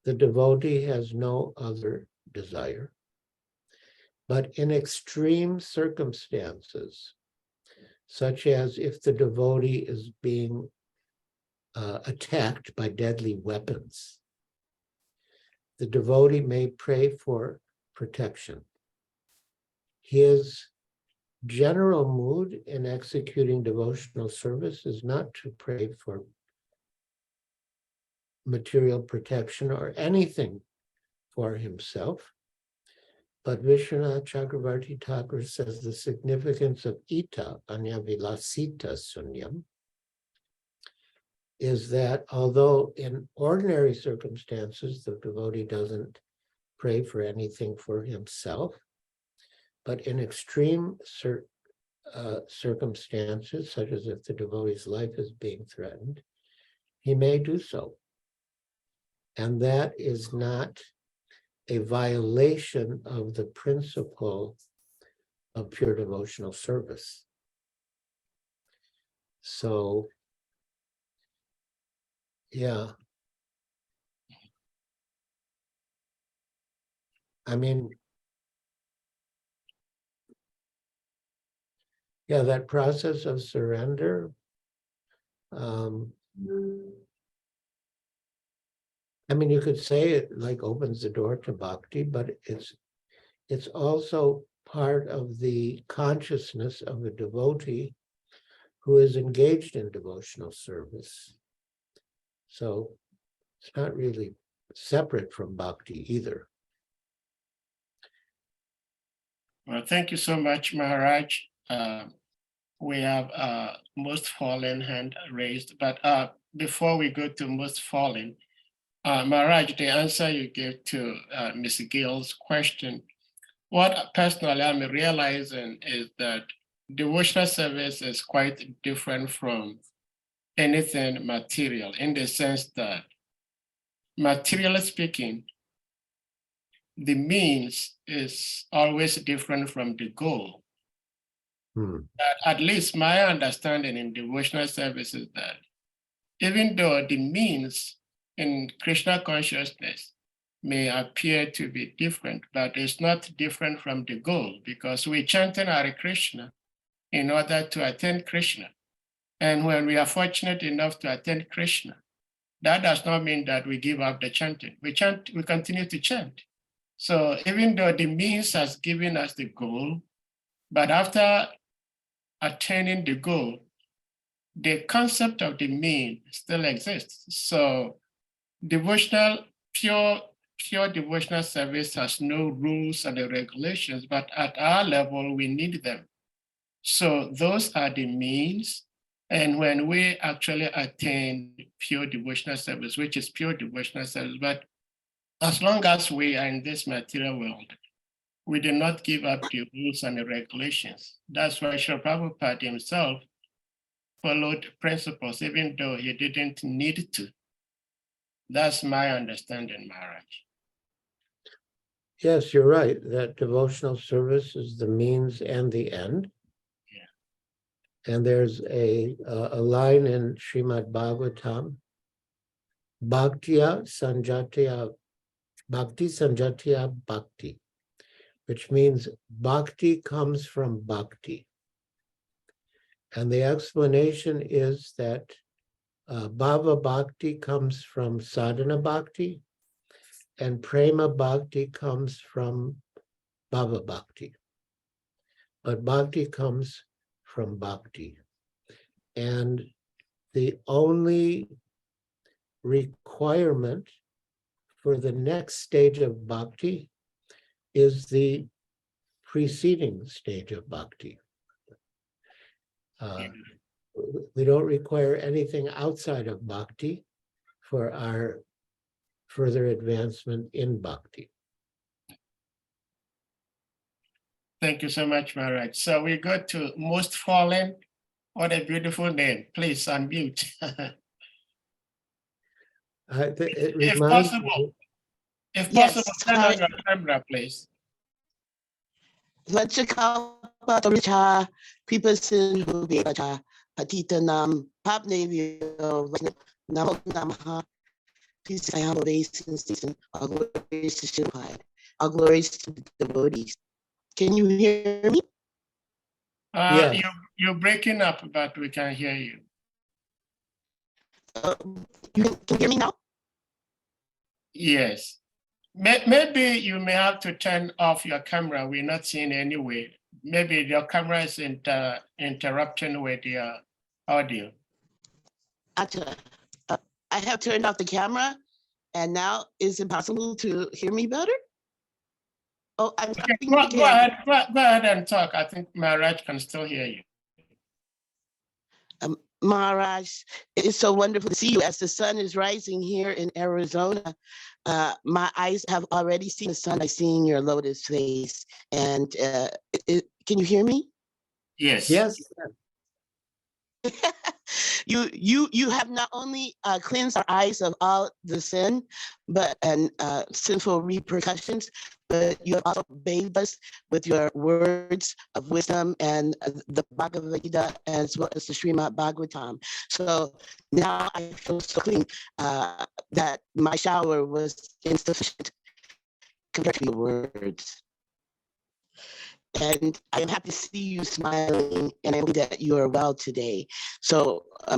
[SPEAKER 1] the devotee has no other desire. But in extreme circumstances, such as if the devotee is being attacked by deadly weapons, the devotee may pray for protection. His general mood in executing devotional service is not to pray for material protection or anything for himself. But Vishwanath Chakravarti Thakur says the significance of ita, anya vilasita sunyam, is that although in ordinary circumstances the devotee doesn't pray for anything for himself, but in extreme circumstances, such as if the devotee's life is being threatened, he may do so. And that is not a violation of the principle of pure devotional service. So Yeah. I mean, yeah, that process of surrender. I mean, you could say it like opens the door to bhakti, but it's also part of the consciousness of a devotee who is engaged in devotional service. So it's not really separate from bhakti either.
[SPEAKER 4] Well, thank you so much, Maharaj. We have most fallen hand raised, but before we go to most fallen, Maharaj, the answer you gave to Ms. Gill's question, what personally I'm realizing is that devotional service is quite different from anything material in the sense that, materially speaking, the means is always different from the goal. At least my understanding in devotional service is that even though the means in Krishna consciousness may appear to be different, but it's not different from the goal, because we're chanting Hare Krishna in order to attain Krishna. And when we are fortunate enough to attain Krishna, that does not mean that we give up the chanting. We chant, we continue to chant. So even though the means has given us the goal, but after attaining the goal, the concept of the mean still exists. So devotional, pure devotional service has no rules and regulations, but at our level, we need them. So those are the means. And when we actually attain pure devotional service, which is pure devotional service, but as long as we are in this material world, we do not give up the rules and the regulations. That's why Srila Prabhupada himself followed principles, even though he didn't need to. That's my understanding, Maharaj.
[SPEAKER 1] Yes, you're right, that devotional service is the means and the end. Yeah. And there's a line in Srimad-Bhagavatam, Bhaktiya Sanjatya, Bhakti Sanjatya Bhakti, which means bhakti comes from bhakti. And the explanation is that bhava bhakti comes from sadhana bhakti, and prema bhakti comes from bhava bhakti. But bhakti comes from bhakti. And the only requirement for the next stage of bhakti is the preceding stage of bhakti. We don't require anything outside of bhakti for our further advancement in bhakti.
[SPEAKER 4] Thank you so much, Maharaj. So we go to most fallen. What a beautiful name. Please unmute.
[SPEAKER 1] If possible,
[SPEAKER 4] turn on your camera, please.
[SPEAKER 6] Vachakapatamicha, Pipasin Hubecha, Patitanam, Papnavio, Namo Namaha, peace I humble obeisance, season, all glories to Shilpai, all glories to the devotees. Can you hear me?
[SPEAKER 1] Yes.
[SPEAKER 4] You're breaking up, but we can hear you.
[SPEAKER 6] You can hear me now?
[SPEAKER 4] Yes. Maybe you may have to turn off your camera. We're not seeing anyway. Maybe your camera is interrupting with your audio.
[SPEAKER 6] Actually, I have turned off the camera, and now is it possible to hear me better? Oh, I'm
[SPEAKER 4] okay, go ahead and talk. I think Maharaj can still hear you.
[SPEAKER 6] Maharaj, it's so wonderful to see you as the sun is rising here in Arizona. My eyes have already seen the sun by seeing your lotus face. And can you hear me?
[SPEAKER 4] Yes.
[SPEAKER 1] Yes.
[SPEAKER 6] You have not only cleansed our eyes of all the sin, but and sinful repercussions, but you have also bathed us with your words of wisdom and the Bhagavad Gita as well as the Srimad-Bhagavatam. So now I feel so clean that my shower was insufficient compared to your words. And I am happy to see you smiling, and I hope that you are well today. So I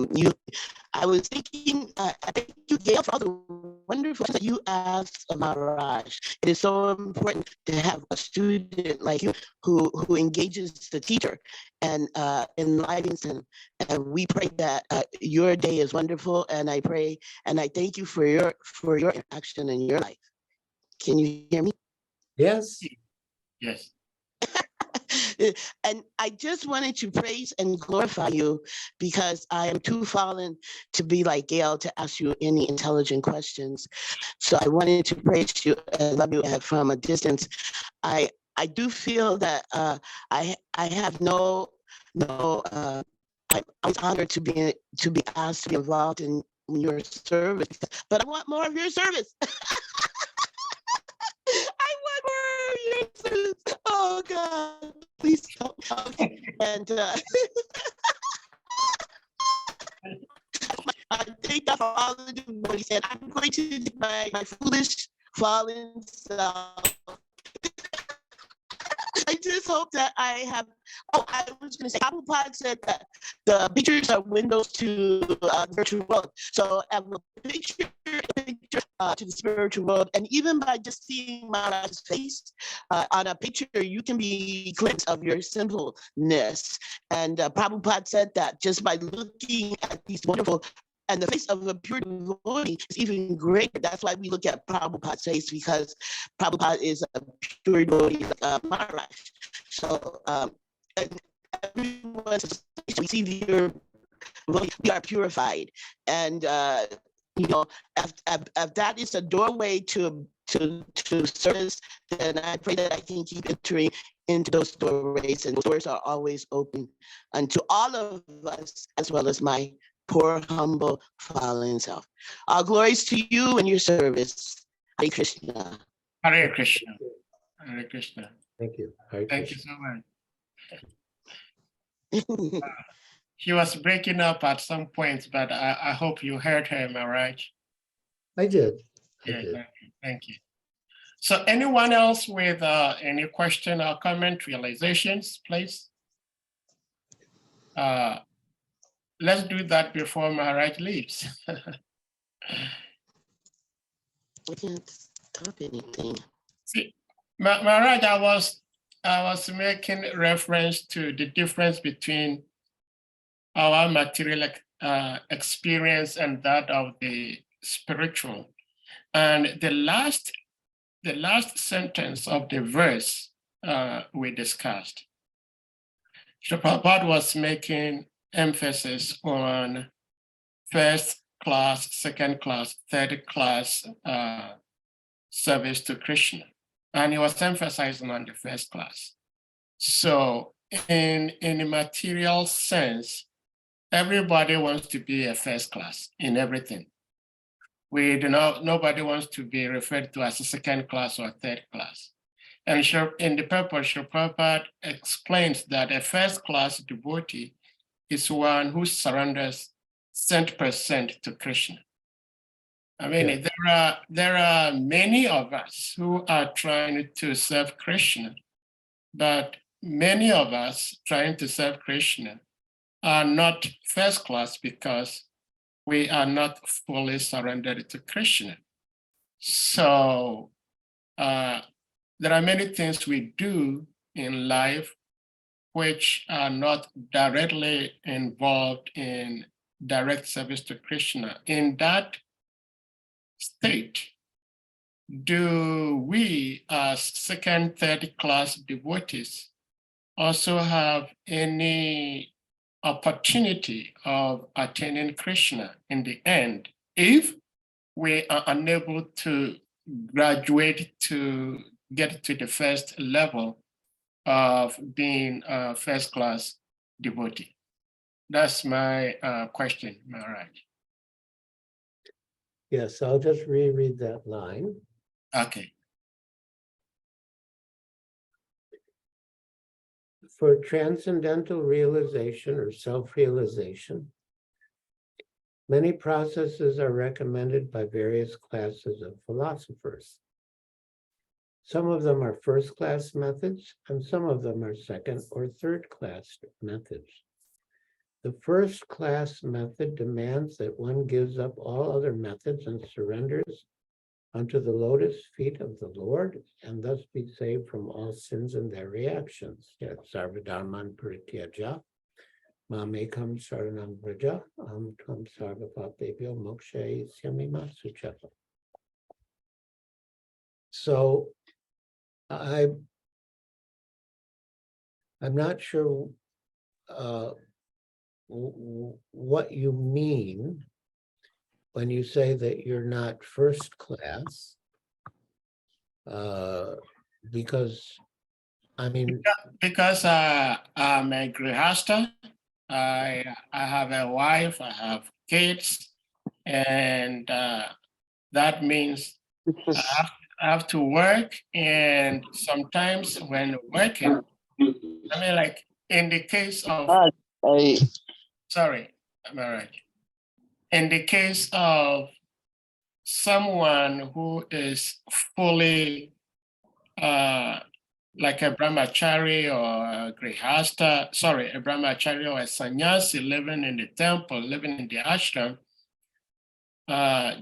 [SPEAKER 6] was thinking, I thank you, Gail, for all the wonderful things that you asked of Maharaj. It is so important to have a student like you who engages the teacher and enlightens him. And we pray that your day is wonderful, and I pray and I thank you for your action in your life. Can you hear me?
[SPEAKER 1] Yes.
[SPEAKER 4] Yes.
[SPEAKER 6] And I just wanted to praise and glorify you because I am too fallen to be like Gail to ask you any intelligent questions. So I wanted to praise you and love you from a distance. I do feel that I have no I'm honored to be asked to be involved in your service, but I want more of your service. I want more of your service. Oh God, please help. And I thank God for all of the what he said. I'm going to do my foolish fallen self. I just hope that I have. Oh, I was going to say, Prabhupada said that the pictures are windows to the virtual world. So I have a picture to the spiritual world, and even by just seeing Maharaj's face on a picture, you can be cleansed of your sinfulness. And Prabhupada said that just by looking at these wonderful. And the face of a pure devotee is even greater. That's why we look at Prabhupada's face, because Prabhupada is a pure devotee like Maharaj. So everyone, we see the we are purified, and if that is a doorway to service, then I pray that I can keep entering into those doorways, and those doors are always open unto all of us, as well as my poor, humble, fallen self. All glories to you and your service. Hare Krishna.
[SPEAKER 4] Hare Krishna. Hare Krishna.
[SPEAKER 1] Thank you. Hare
[SPEAKER 4] Thank you
[SPEAKER 1] Krishna.
[SPEAKER 4] so much. She was breaking up at some points, but I hope you heard her, am I right?
[SPEAKER 1] I did.
[SPEAKER 4] Yeah, thank you. So anyone else with any question or comment, realizations, please? Let's do that before Maharaj leaves.
[SPEAKER 6] I can't stop anything.
[SPEAKER 4] See, Maharaj, I was making reference to the difference between our material experience and that of the spiritual. And the last sentence of the verse we discussed, Prabhupada was making emphasis on first class, second class, third class service to Krishna. And he was emphasizing on the first class. So in a material sense, everybody wants to be a first class in everything. Nobody wants to be referred to as a second class or third class. And in the purport, Prabhupada explains that a first class devotee is one who surrenders 100% to Krishna. I mean, there are many of us who are trying to serve Krishna, but many of us trying to serve Krishna are not first class because we are not fully surrendered to Krishna. So there are many things we do in life which are not directly involved in direct service to Krishna. In that state, do we as second, third class devotees also have any opportunity of attaining Krishna in the end if we are unable to graduate to get to the first level of being a first class devotee? That's my question, Maharaj.
[SPEAKER 1] Yes, I'll just reread that line.
[SPEAKER 4] Okay.
[SPEAKER 1] For transcendental realization or self-realization, many processes are recommended by various classes of philosophers. Some of them are first-class methods, and some of them are second or third-class methods. The first-class method demands that one gives up all other methods and surrenders unto the lotus feet of the Lord, and thus be saved from all sins and their reactions. Sarvadharman parityaja, mamekam saranam vraja, tvam sarvapapebhyo mokshayisyamima suchata. So I'm not sure what you mean when you say that you're not first class, because I mean,
[SPEAKER 4] Because I'm a grihasta, I have a wife, I have kids, and that means I have to work. And sometimes when working, I mean, like in the case of, sorry, Maharaj, in the case of someone who is fully like a brahmachari or a grihasta, sorry, a brahmachari or a sannyasi living in the temple, living in the ashram,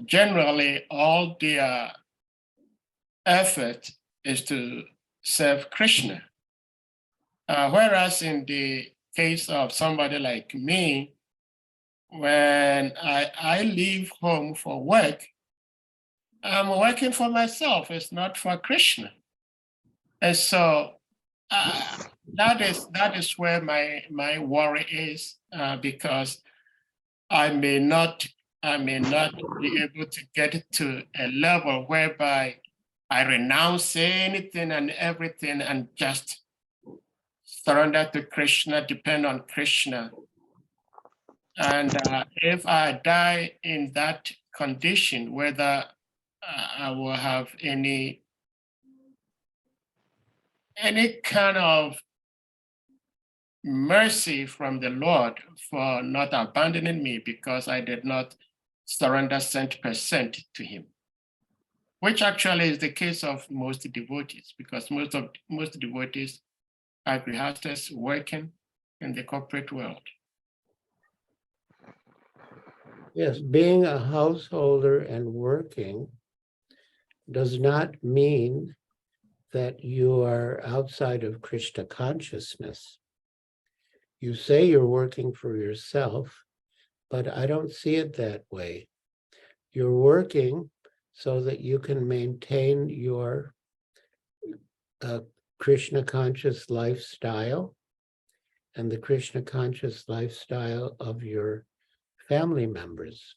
[SPEAKER 4] generally all their effort is to serve Krishna. Whereas in the case of somebody like me, when I leave home for work, I'm working for myself, it's not for Krishna. And so that is where my worry is, because I may not be able to get to a level whereby I renounce anything and everything and just surrender to Krishna, depend on Krishna. And if I die in that condition, whether I will have any kind of mercy from the Lord for not abandoning me because I did not surrender 100% to him, which actually is the case of most devotees, because most devotees are grihastas working in the corporate world.
[SPEAKER 1] yes, being a householder and working does not mean that you are outside of Krishna consciousness. You say you're working for yourself, but I don't see it that way. You're working so that you can maintain your Krishna conscious lifestyle and the Krishna conscious lifestyle of your family members.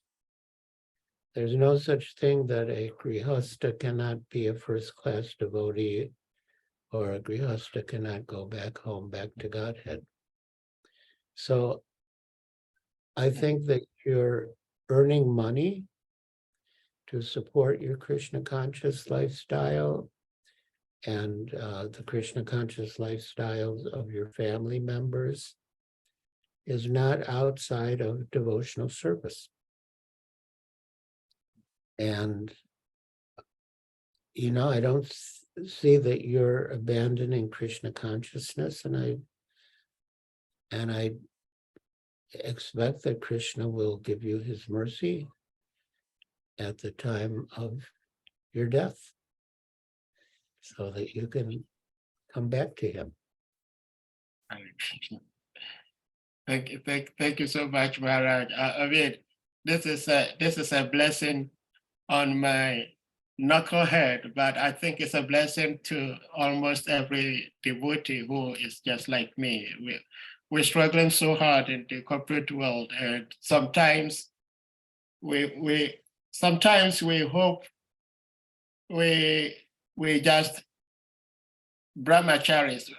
[SPEAKER 1] There's no such thing that a grihasta cannot be a first-class devotee, or a grihasta cannot go back home, back to Godhead. So I think that you're earning money to support your Krishna conscious lifestyle and the Krishna conscious lifestyles of your family members is not outside of devotional service. And, you know, I don't see that you're abandoning Krishna consciousness, and I expect that Krishna will give you his mercy at the time of your death so that you can come back to him.
[SPEAKER 4] Thank you so much, Maharaj. I mean, this is a blessing on my knucklehead, but I think it's a blessing to almost every devotee who is just like me. We're struggling so hard in the corporate world, and sometimes we hope we just brahmacharis.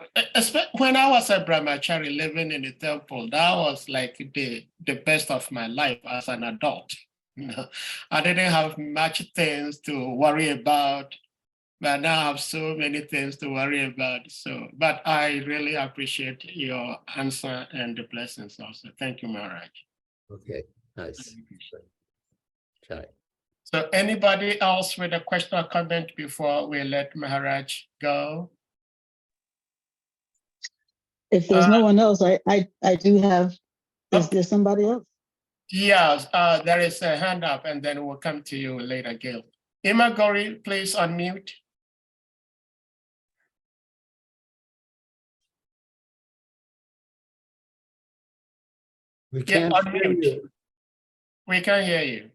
[SPEAKER 4] When I was a brahmachari living in the temple, that was like the best of my life as an adult. You know, I didn't have much things to worry about, but now I have so many things to worry about. So, but I really appreciate your answer and the blessings also. Thank you, Maharaj.
[SPEAKER 1] Okay, nice. Jai.
[SPEAKER 4] So anybody else with a question or comment before we let Maharaj go?
[SPEAKER 5] If there's no one else, I do have, is there somebody else?
[SPEAKER 4] Yes, there is a hand up and then we'll come to you later, Gail. Imagori, please unmute.
[SPEAKER 1] We
[SPEAKER 4] Yeah,
[SPEAKER 1] can't hear
[SPEAKER 4] unmute.
[SPEAKER 1] you.
[SPEAKER 4] We can hear you.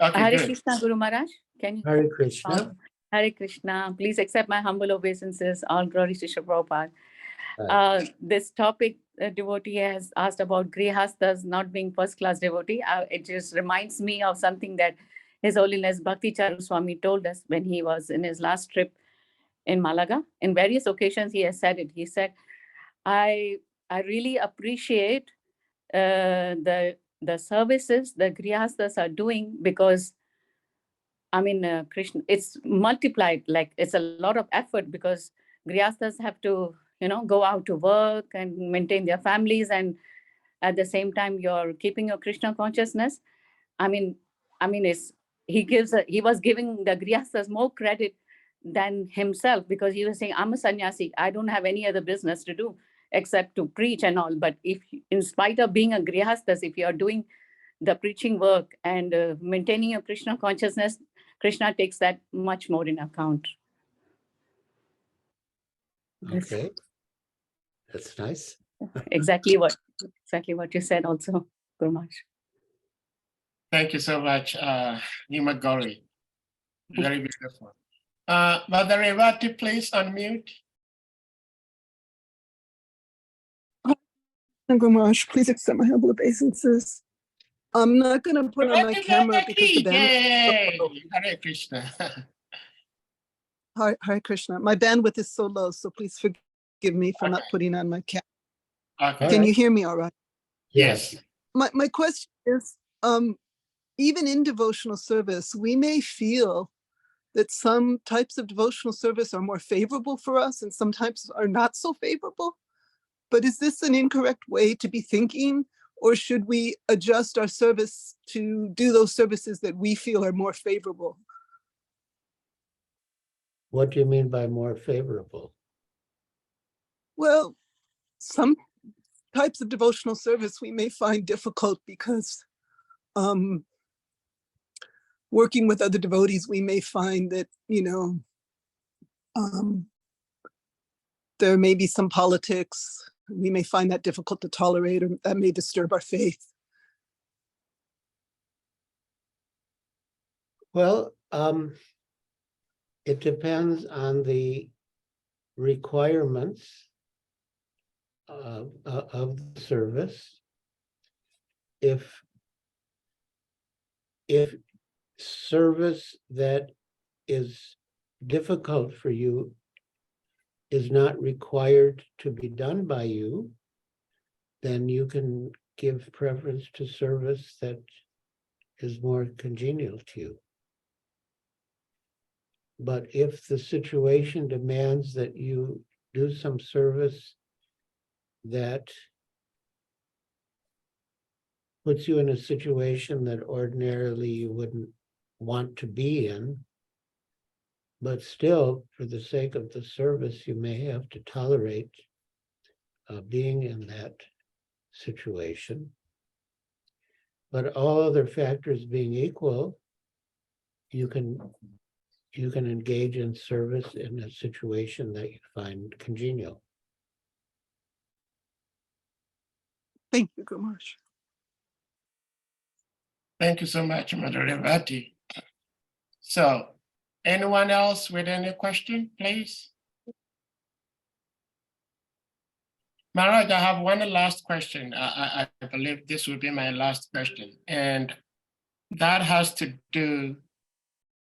[SPEAKER 4] Okay,
[SPEAKER 7] Hare
[SPEAKER 4] good.
[SPEAKER 7] Krishna, Guru Maharaj. Can you?
[SPEAKER 1] Hare Krishna.
[SPEAKER 7] Hare Krishna. Please accept my humble obeisances. All glory to Srila Prabhupada. This topic, devotee has asked about grihasthas not being first-class devotee. It just reminds me of something that His Holiness Bhakti Charu Swami told us when he was in his last trip in Malaga. In various occasions, he has said it. He said, I really appreciate the services the grihasthas are doing, because I mean, Krishna, it's multiplied, like it's a lot of effort, because grihasthas have to, go out to work and maintain their families, and at the same time, you're keeping your Krishna consciousness. He was giving the grihasthas more credit than himself, because he was saying, I'm a sannyasi, I don't have any other business to do except to preach and all. But if, in spite of being a grihasthas, if you're doing the preaching work and maintaining your Krishna consciousness, Krishna takes that much more in account.
[SPEAKER 1] Okay, that's nice.
[SPEAKER 7] Exactly what you said also, Guru Maharaj.
[SPEAKER 4] Thank you so much, Imagori. Very beautiful. Mother Revati, please unmute.
[SPEAKER 8] Guru Maharaj, please accept my humble obeisances. I'm not going to put on my camera because the bandwidth is so low.
[SPEAKER 4] Hare Krishna.
[SPEAKER 8] Hare Krishna. My bandwidth is so low, so please forgive me for not putting on my camera.
[SPEAKER 4] Okay.
[SPEAKER 8] Can you hear me all right?
[SPEAKER 4] Yes.
[SPEAKER 8] My question is, even in devotional service, we may feel that some types of devotional service are more favorable for us and some types are not so favorable. But is this an incorrect way to be thinking? Or should we adjust our service to do those services that we feel are more favorable?
[SPEAKER 1] What do you mean by more favorable?
[SPEAKER 8] Well, some types of devotional service we may find difficult because working with other devotees, we may find that, there may be some politics. We may find that difficult to tolerate, or that may disturb our faith.
[SPEAKER 1] Well, it depends on the requirements of the service. If service that is difficult for you is not required to be done by you, then you can give preference to service that is more congenial to you. But if the situation demands that you do some service that puts you in a situation that ordinarily you wouldn't want to be in, but still, for the sake of the service, you may have to tolerate being in that situation. But all other factors being equal, you can engage in service in a situation that you find congenial.
[SPEAKER 8] Thank you, Guru Maharaj.
[SPEAKER 4] Thank you so much, Mother Revati. So, anyone else with any question, please? Maharaj, I have one last question. I believe this will be my last question. And that has to do,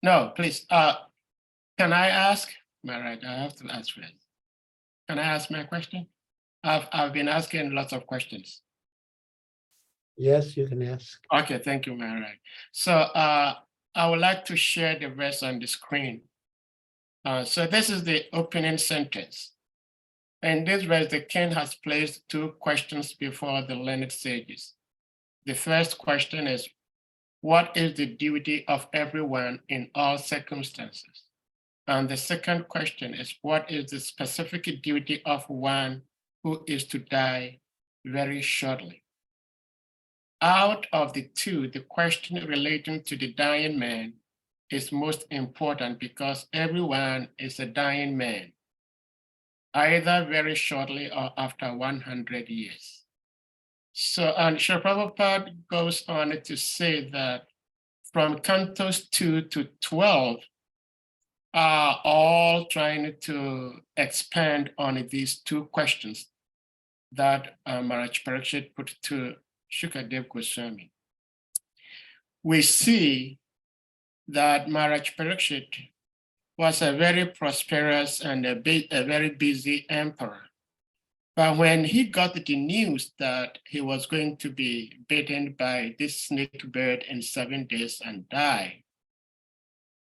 [SPEAKER 4] no, please, can I ask? Maharaj, I have to ask first. Can I ask my question? I've been asking lots of questions.
[SPEAKER 1] Yes, you can ask.
[SPEAKER 4] Okay, thank you, Maharaj. So I would like to share the verse on the screen. So this is the opening sentence. In this verse, the king has placed two questions before the learned sages. The first question is, what is the duty of everyone in all circumstances? And the second question is, what is the specific duty of one who is to die very shortly? Out of the two, the question relating to the dying man is most important because everyone is a dying man, either very shortly or after 100 years. So, and Srila Prabhupada goes on to say that from cantos 2 to 12 are all trying to expand on these two questions that Maharaj Parikshit put to Shukadev Goswami. We see that Maharaj Parikshit was a very prosperous and a very busy emperor. But when he got the news that he was going to be bitten by this snake bird in 7 days and die,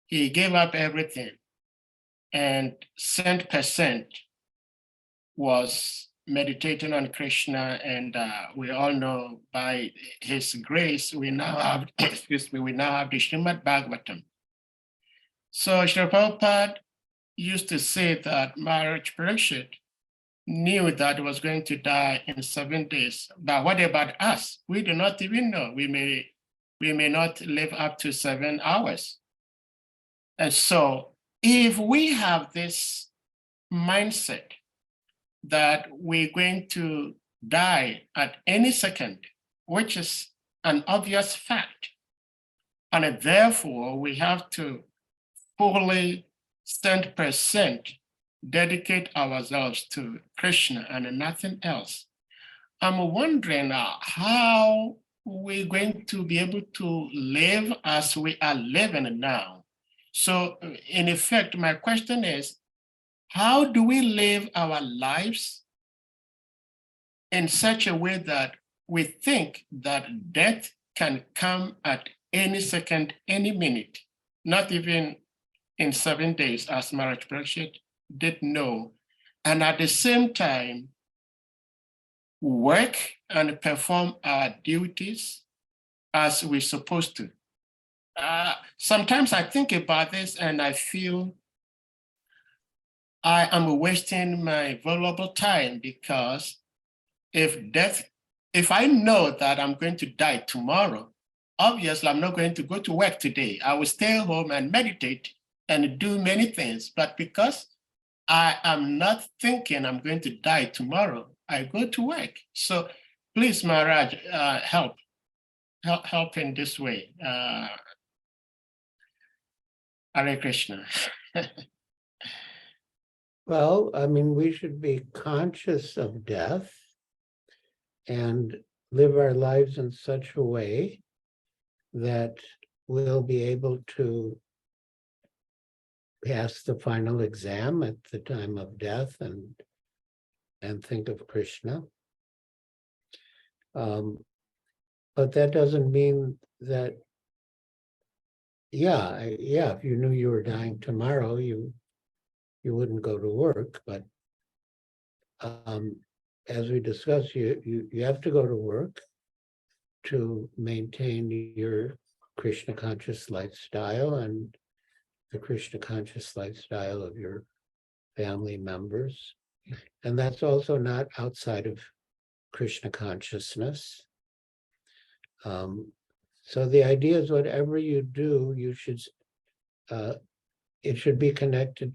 [SPEAKER 4] he gave up everything, and 100% was meditating on Krishna. And we all know by his grace, we now have, we now have the Srimad-Bhagavatam. So Srila Prabhupada used to say that Maharaj Parikshit knew that he was going to die in 7 days. But what about us? We do not even know. We may not live up to 7 hours. And so if we have this mindset that we're going to die at any second, which is an obvious fact, and therefore we have to fully 100% dedicate ourselves to Krishna and nothing else. I'm wondering how we're going to be able to live as we are living now. So in effect, my question is, how do we live our lives in such a way that we think that death can come at any second, any minute, not even in 7 days, as Maharaj Parikshit did know, and at the same time, work and perform our duties as we're supposed to. Sometimes I think about this and I feel I am wasting my valuable time, because if I know that I'm going to die tomorrow, obviously I'm not going to go to work today. I will stay home and meditate and do many things. But because I am not thinking I'm going to die tomorrow, I go to work. So please, Maharaj, help in this way. Hare Krishna.
[SPEAKER 1] Well, I mean, we should be conscious of death and live our lives in such a way that we'll be able to pass the final exam at the time of death and think of Krishna. But that doesn't mean that, if you knew you were dying tomorrow, you wouldn't go to work. But as we discussed, you have to go to work to maintain your Krishna conscious lifestyle and the Krishna conscious lifestyle of your family members. And that's also not outside of Krishna consciousness. So the idea is, whatever you do, it should be connected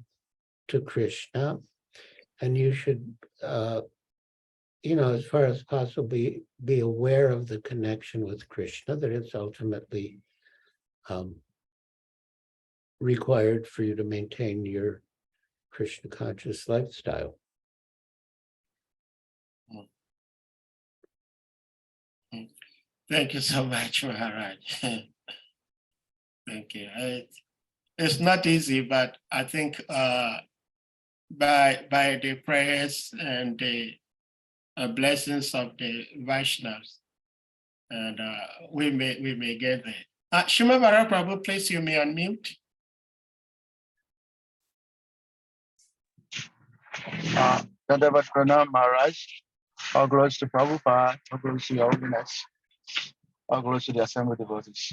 [SPEAKER 1] to Krishna, and you should, as far as possible, be aware of the connection with Krishna, that it's ultimately required for you to maintain your Krishna conscious lifestyle.
[SPEAKER 4] Thank you so much, Maharaj. Thank you. It's not easy, but I think by the prayers and the blessings of the Vaishnavas, and we may get there. Shima Prabhu, please, you may unmute.
[SPEAKER 9] Dandavat Pranam Maharaj, all glories to Prabhupada, all glories to your holiness, all glories to the assembled devotees.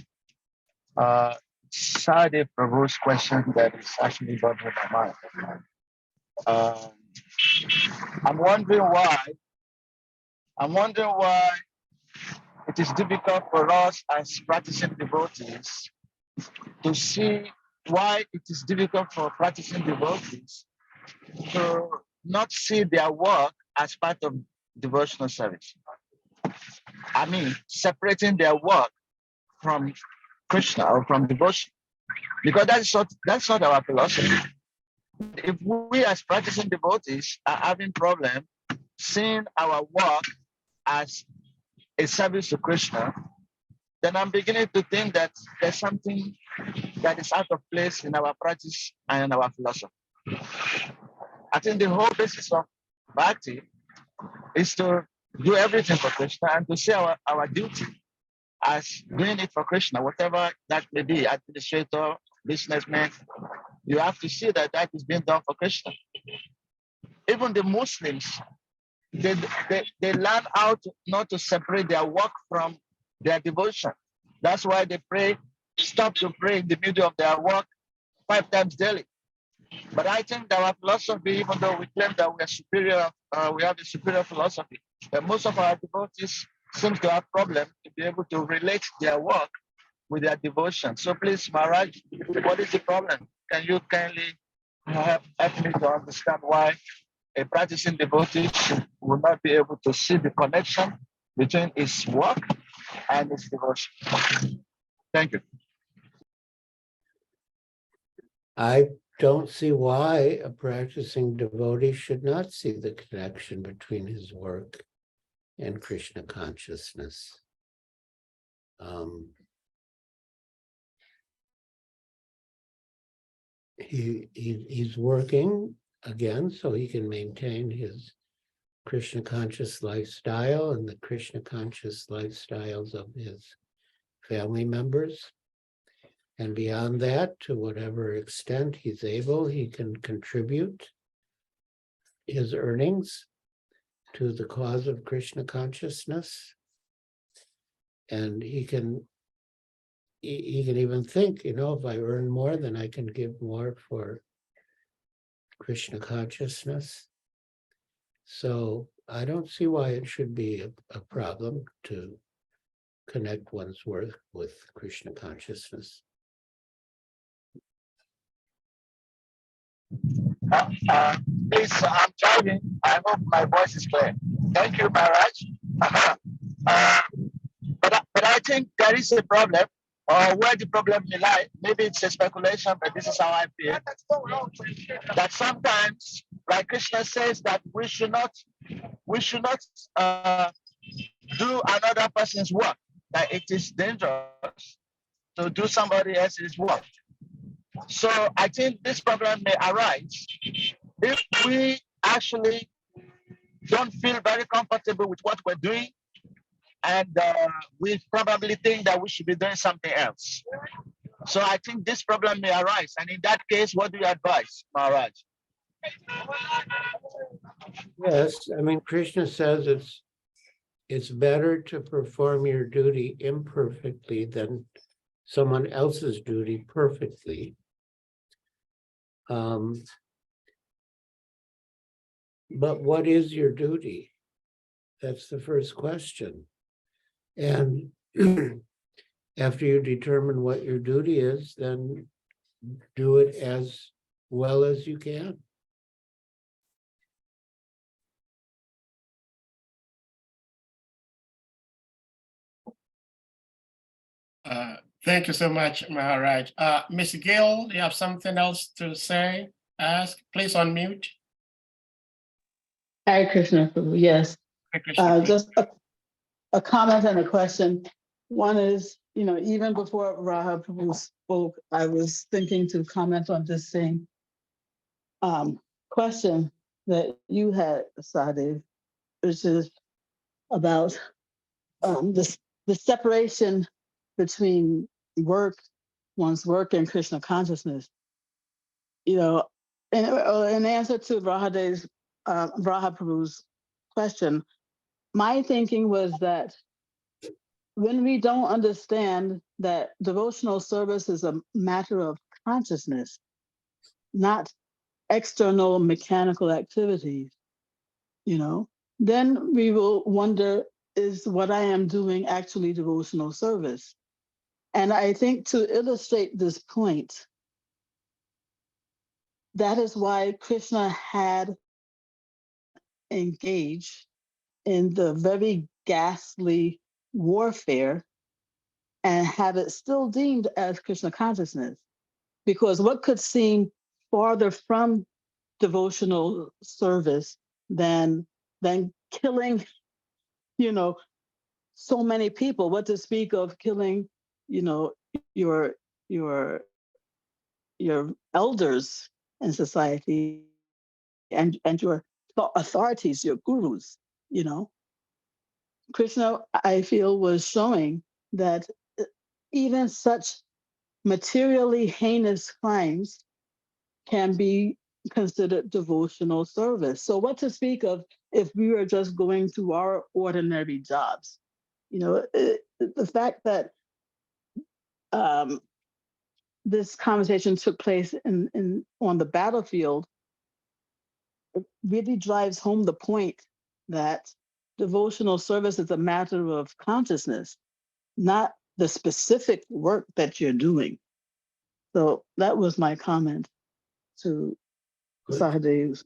[SPEAKER 9] Sade Prabhu's question that is actually bothering my mind. I'm wondering why it is difficult for us as practicing devotees to see why it is difficult for practicing devotees to not see their work as part of devotional service. I mean, separating their work from Krishna or from devotion, because that's not our philosophy. If we as practicing devotees are having problem seeing our work as a service to Krishna, then I'm beginning to think that there's something that is out of place in our practice and in our philosophy. I think the whole basis of bhakti is to do everything for Krishna and to see our duty as doing it for Krishna, whatever that may be, administrator, businessman, you have to see that that is being done for Krishna. Even the Muslims, they learn how not to separate their work from their devotion. That's why they stop to pray in the middle of their work 5 times daily. But I think that our philosophy, even though we claim that we are superior, we have a superior philosophy, but most of our devotees seems to have problems to be able to relate their work with their devotion. So please, Maharaj, what is the problem? Can you kindly help me to understand why a practicing devotee will not be able to see the connection between his work and his devotion? Thank you.
[SPEAKER 1] I don't see why a practicing devotee should not see the connection between his work and Krishna consciousness. He's working again so he can maintain his Krishna conscious lifestyle and the Krishna conscious lifestyles of his family members. And beyond that, to whatever extent he's able, he can contribute his earnings to the cause of Krishna consciousness. And he can even think, if I earn more, then I can give more for Krishna consciousness. So I don't see why it should be a problem to connect one's work with Krishna consciousness.
[SPEAKER 9] Please, I'm driving. I hope my voice is clear. Thank you, Maharaj. But I think there is a problem, or where the problem may lie. Maybe it's a speculation, but this is how I feel. That sometimes, like Krishna says, that we should not do another person's work. That it is dangerous to do somebody else's work. So I think this problem may arise if we actually don't feel very comfortable with what we're doing, and we probably think that we should be doing something else. So I think this problem may arise. And in that case, what do you advise, Maharaj?
[SPEAKER 1] Yes, Krishna says it's better to perform your duty imperfectly than someone else's duty perfectly. But what is your duty? That's the first question. And after you determine what your duty is, then do it as well as you can.
[SPEAKER 4] Thank you so much, Maharaj. Ms. Gill, you have something else to say? Ask, please unmute.
[SPEAKER 5] Hare Krishna, Prabhu, yes.
[SPEAKER 4] Hare Krishna.
[SPEAKER 5] Just a comment and a question. One is, even before Raha Prabhu spoke, I was thinking to comment on this same question that you had, Sadev, which is about the separation between one's work and Krishna consciousness. You know, in answer to Prahaprabhu's question, my thinking was that when we don't understand that devotional service is a matter of consciousness, not external mechanical activities, then we will wonder, is what I am doing actually devotional service? And I think to illustrate this point, that is why Krishna had engaged in the very ghastly warfare and have it still deemed as Krishna consciousness. Because what could seem farther from devotional service than killing, so many people? What to speak of killing, your your elders in society and your authorities, your gurus, Krishna, I feel, was showing that even such materially heinous crimes can be considered devotional service. So what to speak of if we were just going through our ordinary jobs? The fact that this conversation took place on the battlefield really drives home the point that devotional service is a matter of consciousness, not the specific work that you're doing. So that was my comment to
[SPEAKER 1] Good.
[SPEAKER 5] Sahadev's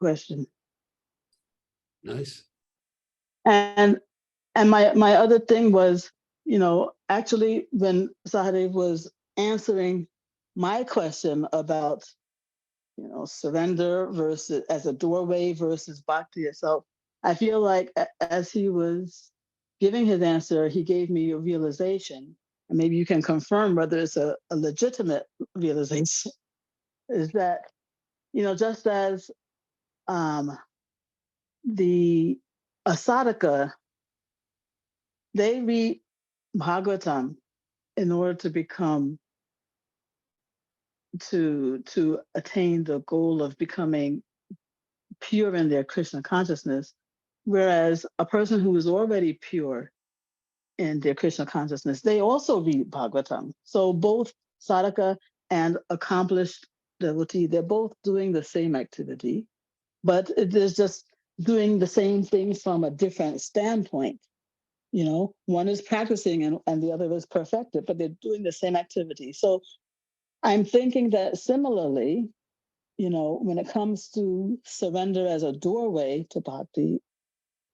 [SPEAKER 5] question.
[SPEAKER 1] Nice.
[SPEAKER 5] And my other thing was, actually when Sahadev was answering my question about, surrender versus as a doorway versus bhakti itself, I feel like as he was giving his answer, he gave me a realization, and maybe you can confirm whether it's a legitimate realization, is that, just as the Asadaka, they read Bhagavatam in order to become, to attain the goal of becoming pure in their Krishna consciousness, whereas a person who is already pure in their Krishna consciousness, they also read Bhagavatam. So both sadhaka and accomplished devotee, they're both doing the same activity, but it is just doing the same thing from a different standpoint. One is practicing and the other is perfected, but they're doing the same activity. So I'm thinking that similarly, when it comes to surrender as a doorway to bhakti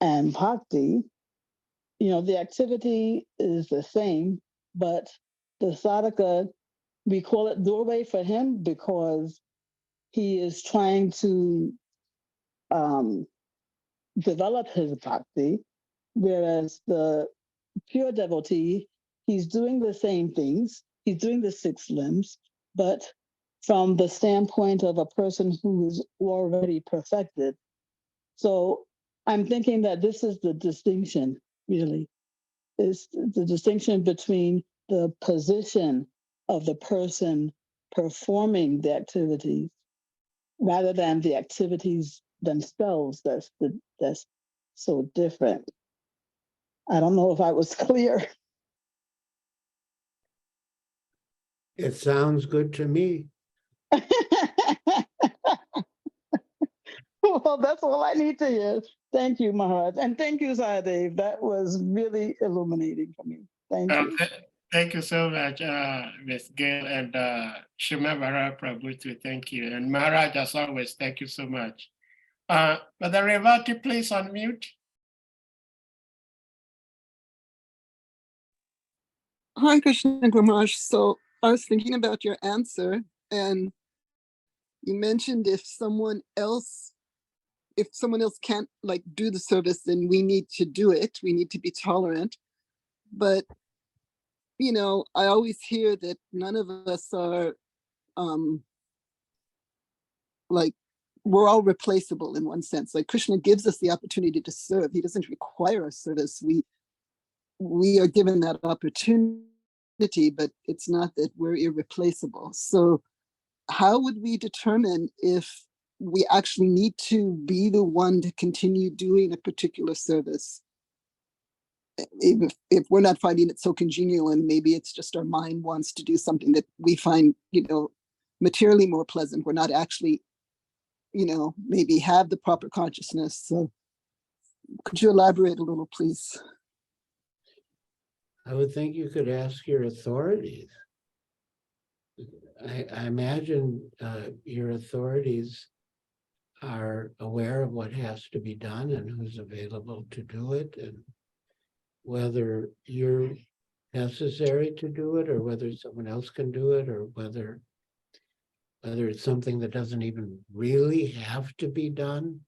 [SPEAKER 5] and bhakti, the activity is the same, but the sadhaka, we call it doorway for him because he is trying to develop his bhakti, whereas the pure devotee, he's doing the same things, he's doing the 6 limbs, but from the standpoint of a person who is already perfected. So I'm thinking that this is the distinction, really, is the distinction between the position of the person performing the activities rather than the activities themselves. That's so different. I don't know if I was clear.
[SPEAKER 1] It sounds good to me.
[SPEAKER 5] Well, that's all I need to hear. Thank you, Maharaj. And thank you, Sahadev. That was really illuminating for me. Thank you.
[SPEAKER 4] Thank you so much, Ms. Gail and Shrimad Prabhu, too. Thank you. And Maharaj, as always, thank you so much. Mother Revati, please unmute.
[SPEAKER 8] Hi, Krishna Gurmash. So I was thinking about your answer, and you mentioned if someone else can't do the service, then we need to do it. We need to be tolerant. But I always hear that none of us are we're all replaceable in one sense. Like Krishna gives us the opportunity to serve. He doesn't require our service. We are given that opportunity, but it's not that we're irreplaceable. So how would we determine if we actually need to be the one to continue doing a particular service? If we're not finding it so congenial, and maybe it's just our mind wants to do something that we find, materially more pleasant, we're not actually, maybe have the proper consciousness. So could you elaborate a little, please?
[SPEAKER 1] I would think you could ask your authorities. I imagine your authorities are aware of what has to be done and who's available to do it, and whether you're necessary to do it or whether someone else can do it, or whether it's something that doesn't even really have to be done.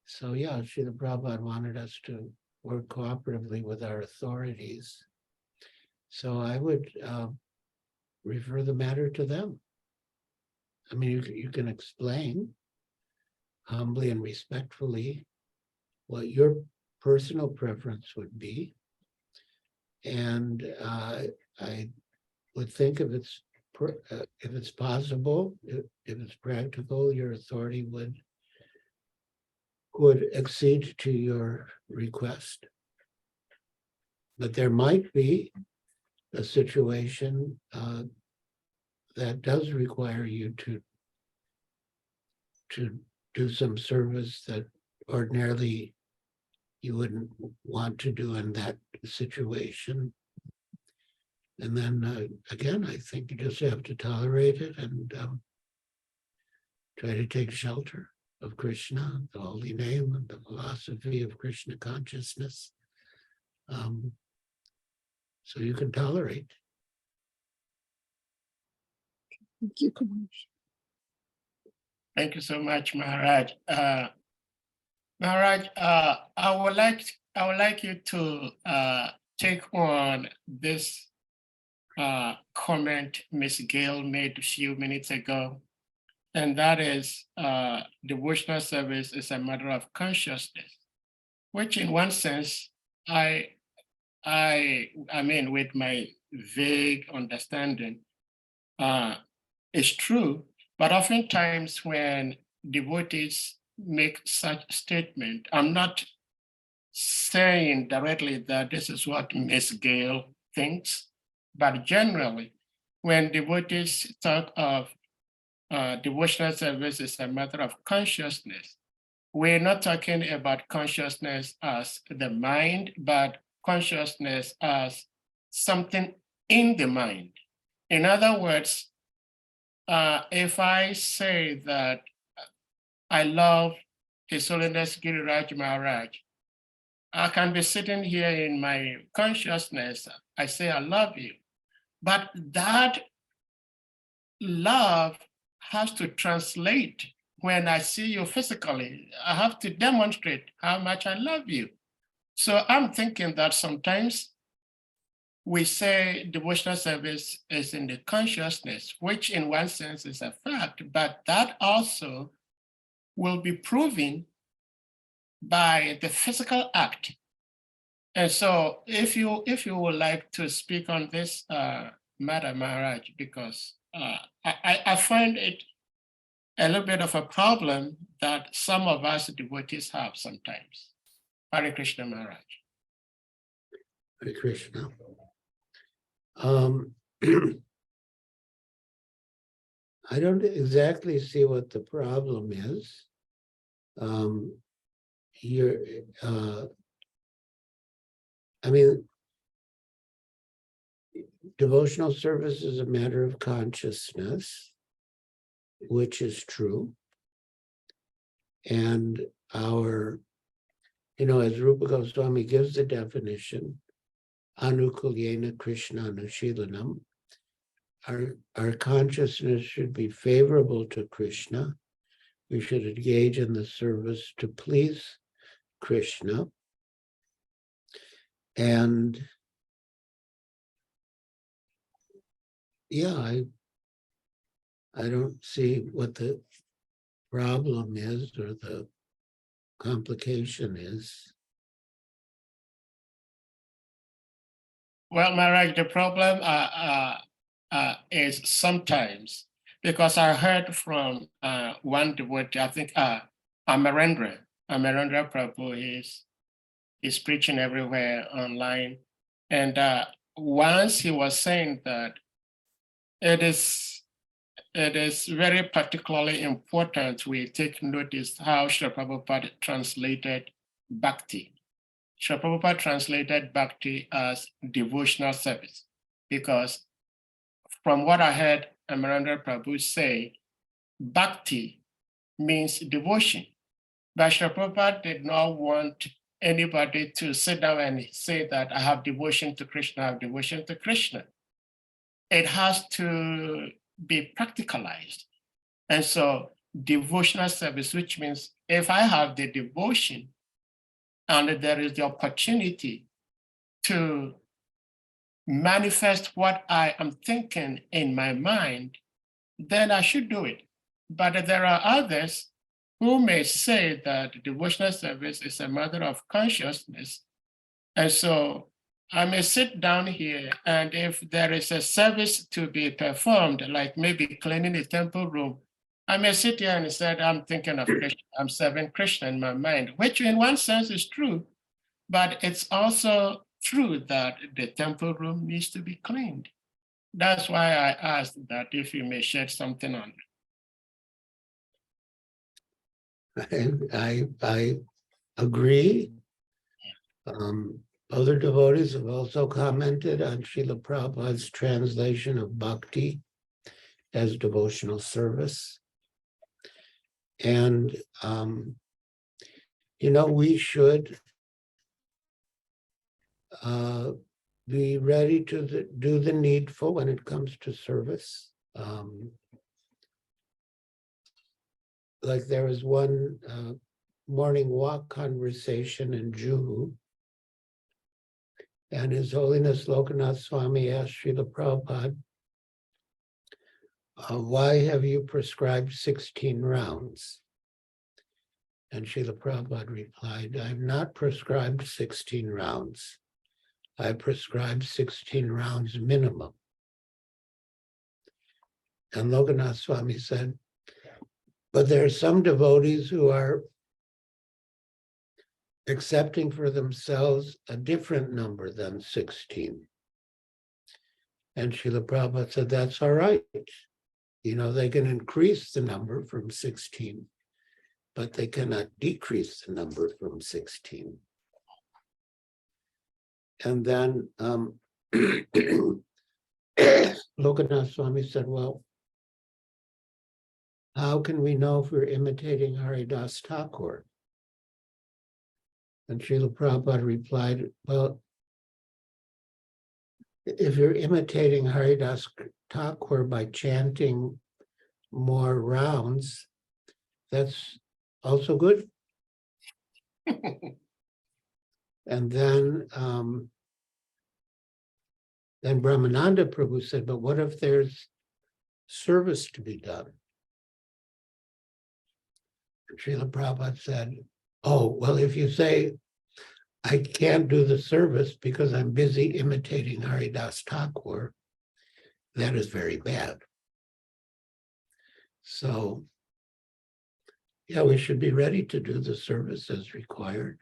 [SPEAKER 1] So yeah, Srila Prabhupada wanted us to work cooperatively with our authorities. So I would refer the matter to them. I mean, you can explain humbly and respectfully what your personal preference would be. And I would think if it's possible, if it's practical, your authority would accede to your request. But there might be a situation that does require you to do some service that ordinarily you wouldn't want to do in that situation. And then again, I think you just have to tolerate it and try to take shelter of Krishna, the holy name, and the philosophy of Krishna consciousness. So you can tolerate.
[SPEAKER 8] Thank you, Kumash.
[SPEAKER 4] Thank you so much, Maharaj. Maharaj, I would like you to take on this comment Ms. Gail made a few minutes ago, and that is devotional service is a matter of consciousness, which in one sense, I mean, with my vague understanding, is true, but oftentimes when devotees make such statement, I'm not saying directly that this is what Ms. Gail thinks, but generally, when devotees talk of devotional service is a matter of consciousness, we're not talking about consciousness as the mind, but consciousness as something in the mind. In other words, if I say that I love His Holiness Giriraj Maharaj, I can be sitting here in my consciousness, I say I love you, but that love has to translate when I see you physically. I have to demonstrate how much I love you. So I'm thinking that sometimes we say devotional service is in the consciousness, which in one sense is a fact, but that also will be proven by the physical act. And so if you would like to speak on this matter, Maharaj, because I find it a little bit of a problem that some of us devotees have sometimes. Hare Krishna, Maharaj.
[SPEAKER 1] Hare Krishna. I don't exactly see what the problem is. I mean, devotional service is a matter of consciousness, which is true. And as Rupa Goswami gives the definition, anukulyena Krishna anushilanam, our consciousness should be favorable to Krishna. We should engage in the service to please Krishna. And yeah, I don't see what the problem is or the complication is.
[SPEAKER 4] Well, Maharaj, the problem is sometimes, because I heard from one devotee, I think Amarendra Prabhu, he's preaching everywhere online. And once he was saying that it is very particularly important we take notice how Srila Prabhupada translated bhakti. Srila Prabhupada translated bhakti as devotional service, because from what I heard Amarendra Prabhu say, bhakti means devotion. But Srila Prabhupada did not want anybody to sit down and say that I have devotion to Krishna, I have devotion to Krishna. It has to be practicalized. And so devotional service, which means if I have the devotion and there is the opportunity to manifest what I am thinking in my mind, then I should do it. But there are others who may say that devotional service is a matter of consciousness. And so I may sit down here, and if there is a service to be performed, like maybe cleaning the temple room, I may sit here and say, I'm thinking of Krishna, I'm serving Krishna in my mind, which in one sense is true, but it's also true that the temple room needs to be cleaned. That's why I asked that if you may shed something on it.
[SPEAKER 1] I agree. Other devotees have also commented on Srila Prabhupada's translation of bhakti as devotional service. And, we should be ready to do the needful when it comes to service. Like there was one morning walk conversation in Juhu, and His Holiness Lokanath Swami asked Srila Prabhupada, why have you prescribed 16 rounds? And Srila Prabhupada replied, I have not prescribed 16 rounds. I prescribed 16 rounds minimum. And Lokanath Swami said, but there are some devotees who are accepting for themselves a different number than 16. And Srila Prabhupada said, that's all right. They can increase the number from 16, but they cannot decrease the number from 16. And then Lokanath Swami said, well, how can we know if we're imitating Haridas Thakur? And Srila Prabhupada replied, well, if you're imitating Haridas Thakur by chanting more rounds, that's also good. And then Brahmananda Prabhu said, but what if there's service to be done? And Srila Prabhupada said, oh, well, if you say, I can't do the service because I'm busy imitating Haridas Thakur, that is very bad. So, yeah, we should be ready to do the service as required.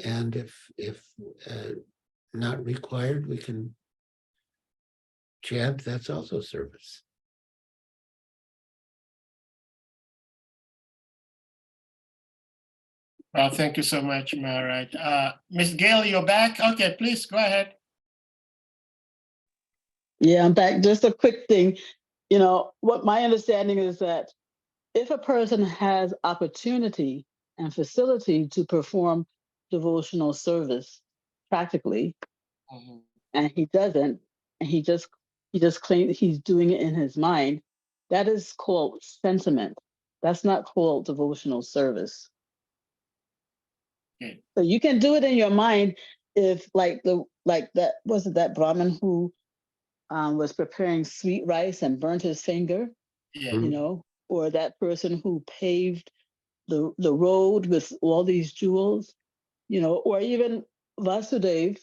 [SPEAKER 1] And if not required, we can chant, that's also service.
[SPEAKER 4] Well, thank you so much, Maharaj. Ms. Gail, you're back? Okay, please go ahead.
[SPEAKER 5] Yeah, I'm back. Just a quick thing. What my understanding is that if a person has opportunity and facility to perform devotional service practically, and he doesn't, and he just claims he's doing it in his mind, that is called sentiment. That's not called devotional service.
[SPEAKER 4] Okay.
[SPEAKER 5] So you can do it in your mind if that Brahmin who was preparing sweet rice and burnt his finger,
[SPEAKER 4] Yeah.
[SPEAKER 5] you know, or that person who paved the road with all these jewels, you know, or even Vasudev,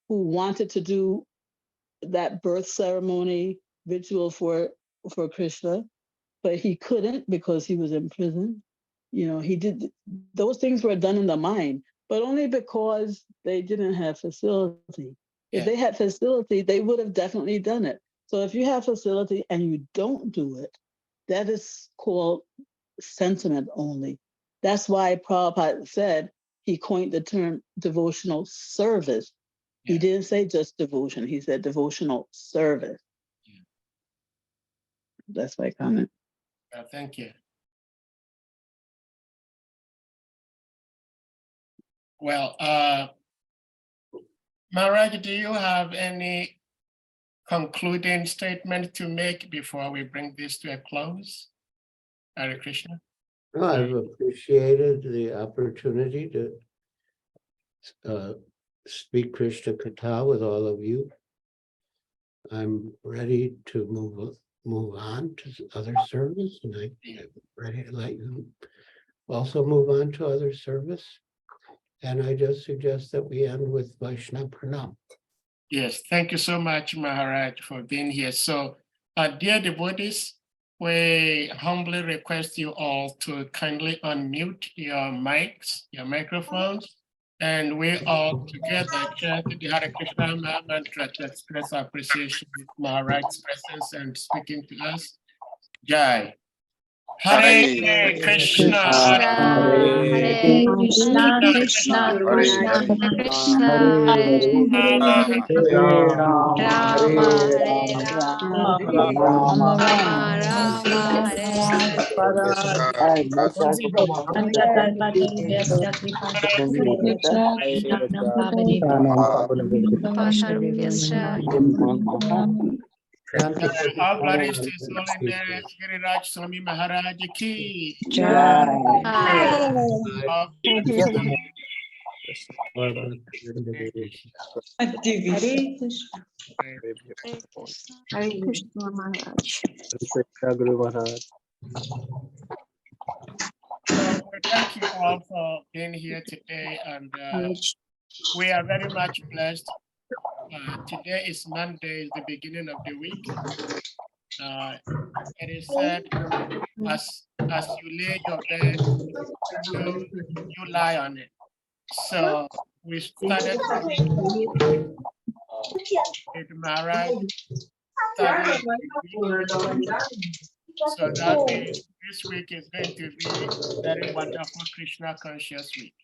[SPEAKER 5] who wanted to do that birth ceremony ritual for Krishna, but he couldn't because he was in prison. You know, he did, those things were done in the mind, but only because they didn't have facility. If they had facility, they would have definitely done it. So if you have facility and you don't do it, that is called sentiment only. That's why Prabhupada said he coined the term devotional service. He didn't say just devotion, he said devotional service. That's my comment.
[SPEAKER 4] Thank you. Well, Maharaj, do you have any concluding statement to make before we bring this to a close? Hare Krishna.
[SPEAKER 1] No, I've appreciated the opportunity to speak Krishna Katha with all of you. I'm ready to move on to other service, and I'm ready to let you also move on to other service. And I just suggest that we end with Vaishnava Pranam.
[SPEAKER 4] Yes, thank you so much, Maharaj, for being here. So, dear devotees, we humbly request you all to kindly unmute your mics, your microphones, and we all together chant the Hare Krishna mantra to express our appreciation of Maharaj's presence and speaking to us. Jai. Hare Krishna,
[SPEAKER 10] Hare Krishna, Krishna Krishna, Krishna Hare Rama, Hare Rama, Rama Rama, Hare
[SPEAKER 4] All glories to His Holiness Giriraj Swami Maharaja ki.
[SPEAKER 10] Hare Krishna Maharaj.
[SPEAKER 4] Thank you all for being here today, and we are very much blessed. Today is Monday, the beginning of the week. It is said, as you lay your bed, you lie on it. So we started the week with Maharaj. So that means this week is going to be a very wonderful Krishna conscious week.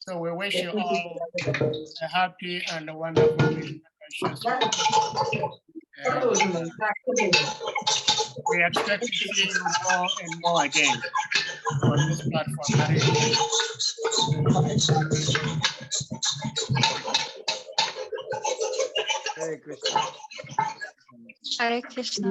[SPEAKER 4] So we wish you all a happy and a wonderful Krishna conscious week. And we expect to see you more and more again on this platform.
[SPEAKER 2] Hare Krishna.
[SPEAKER 10] Hare Krishna.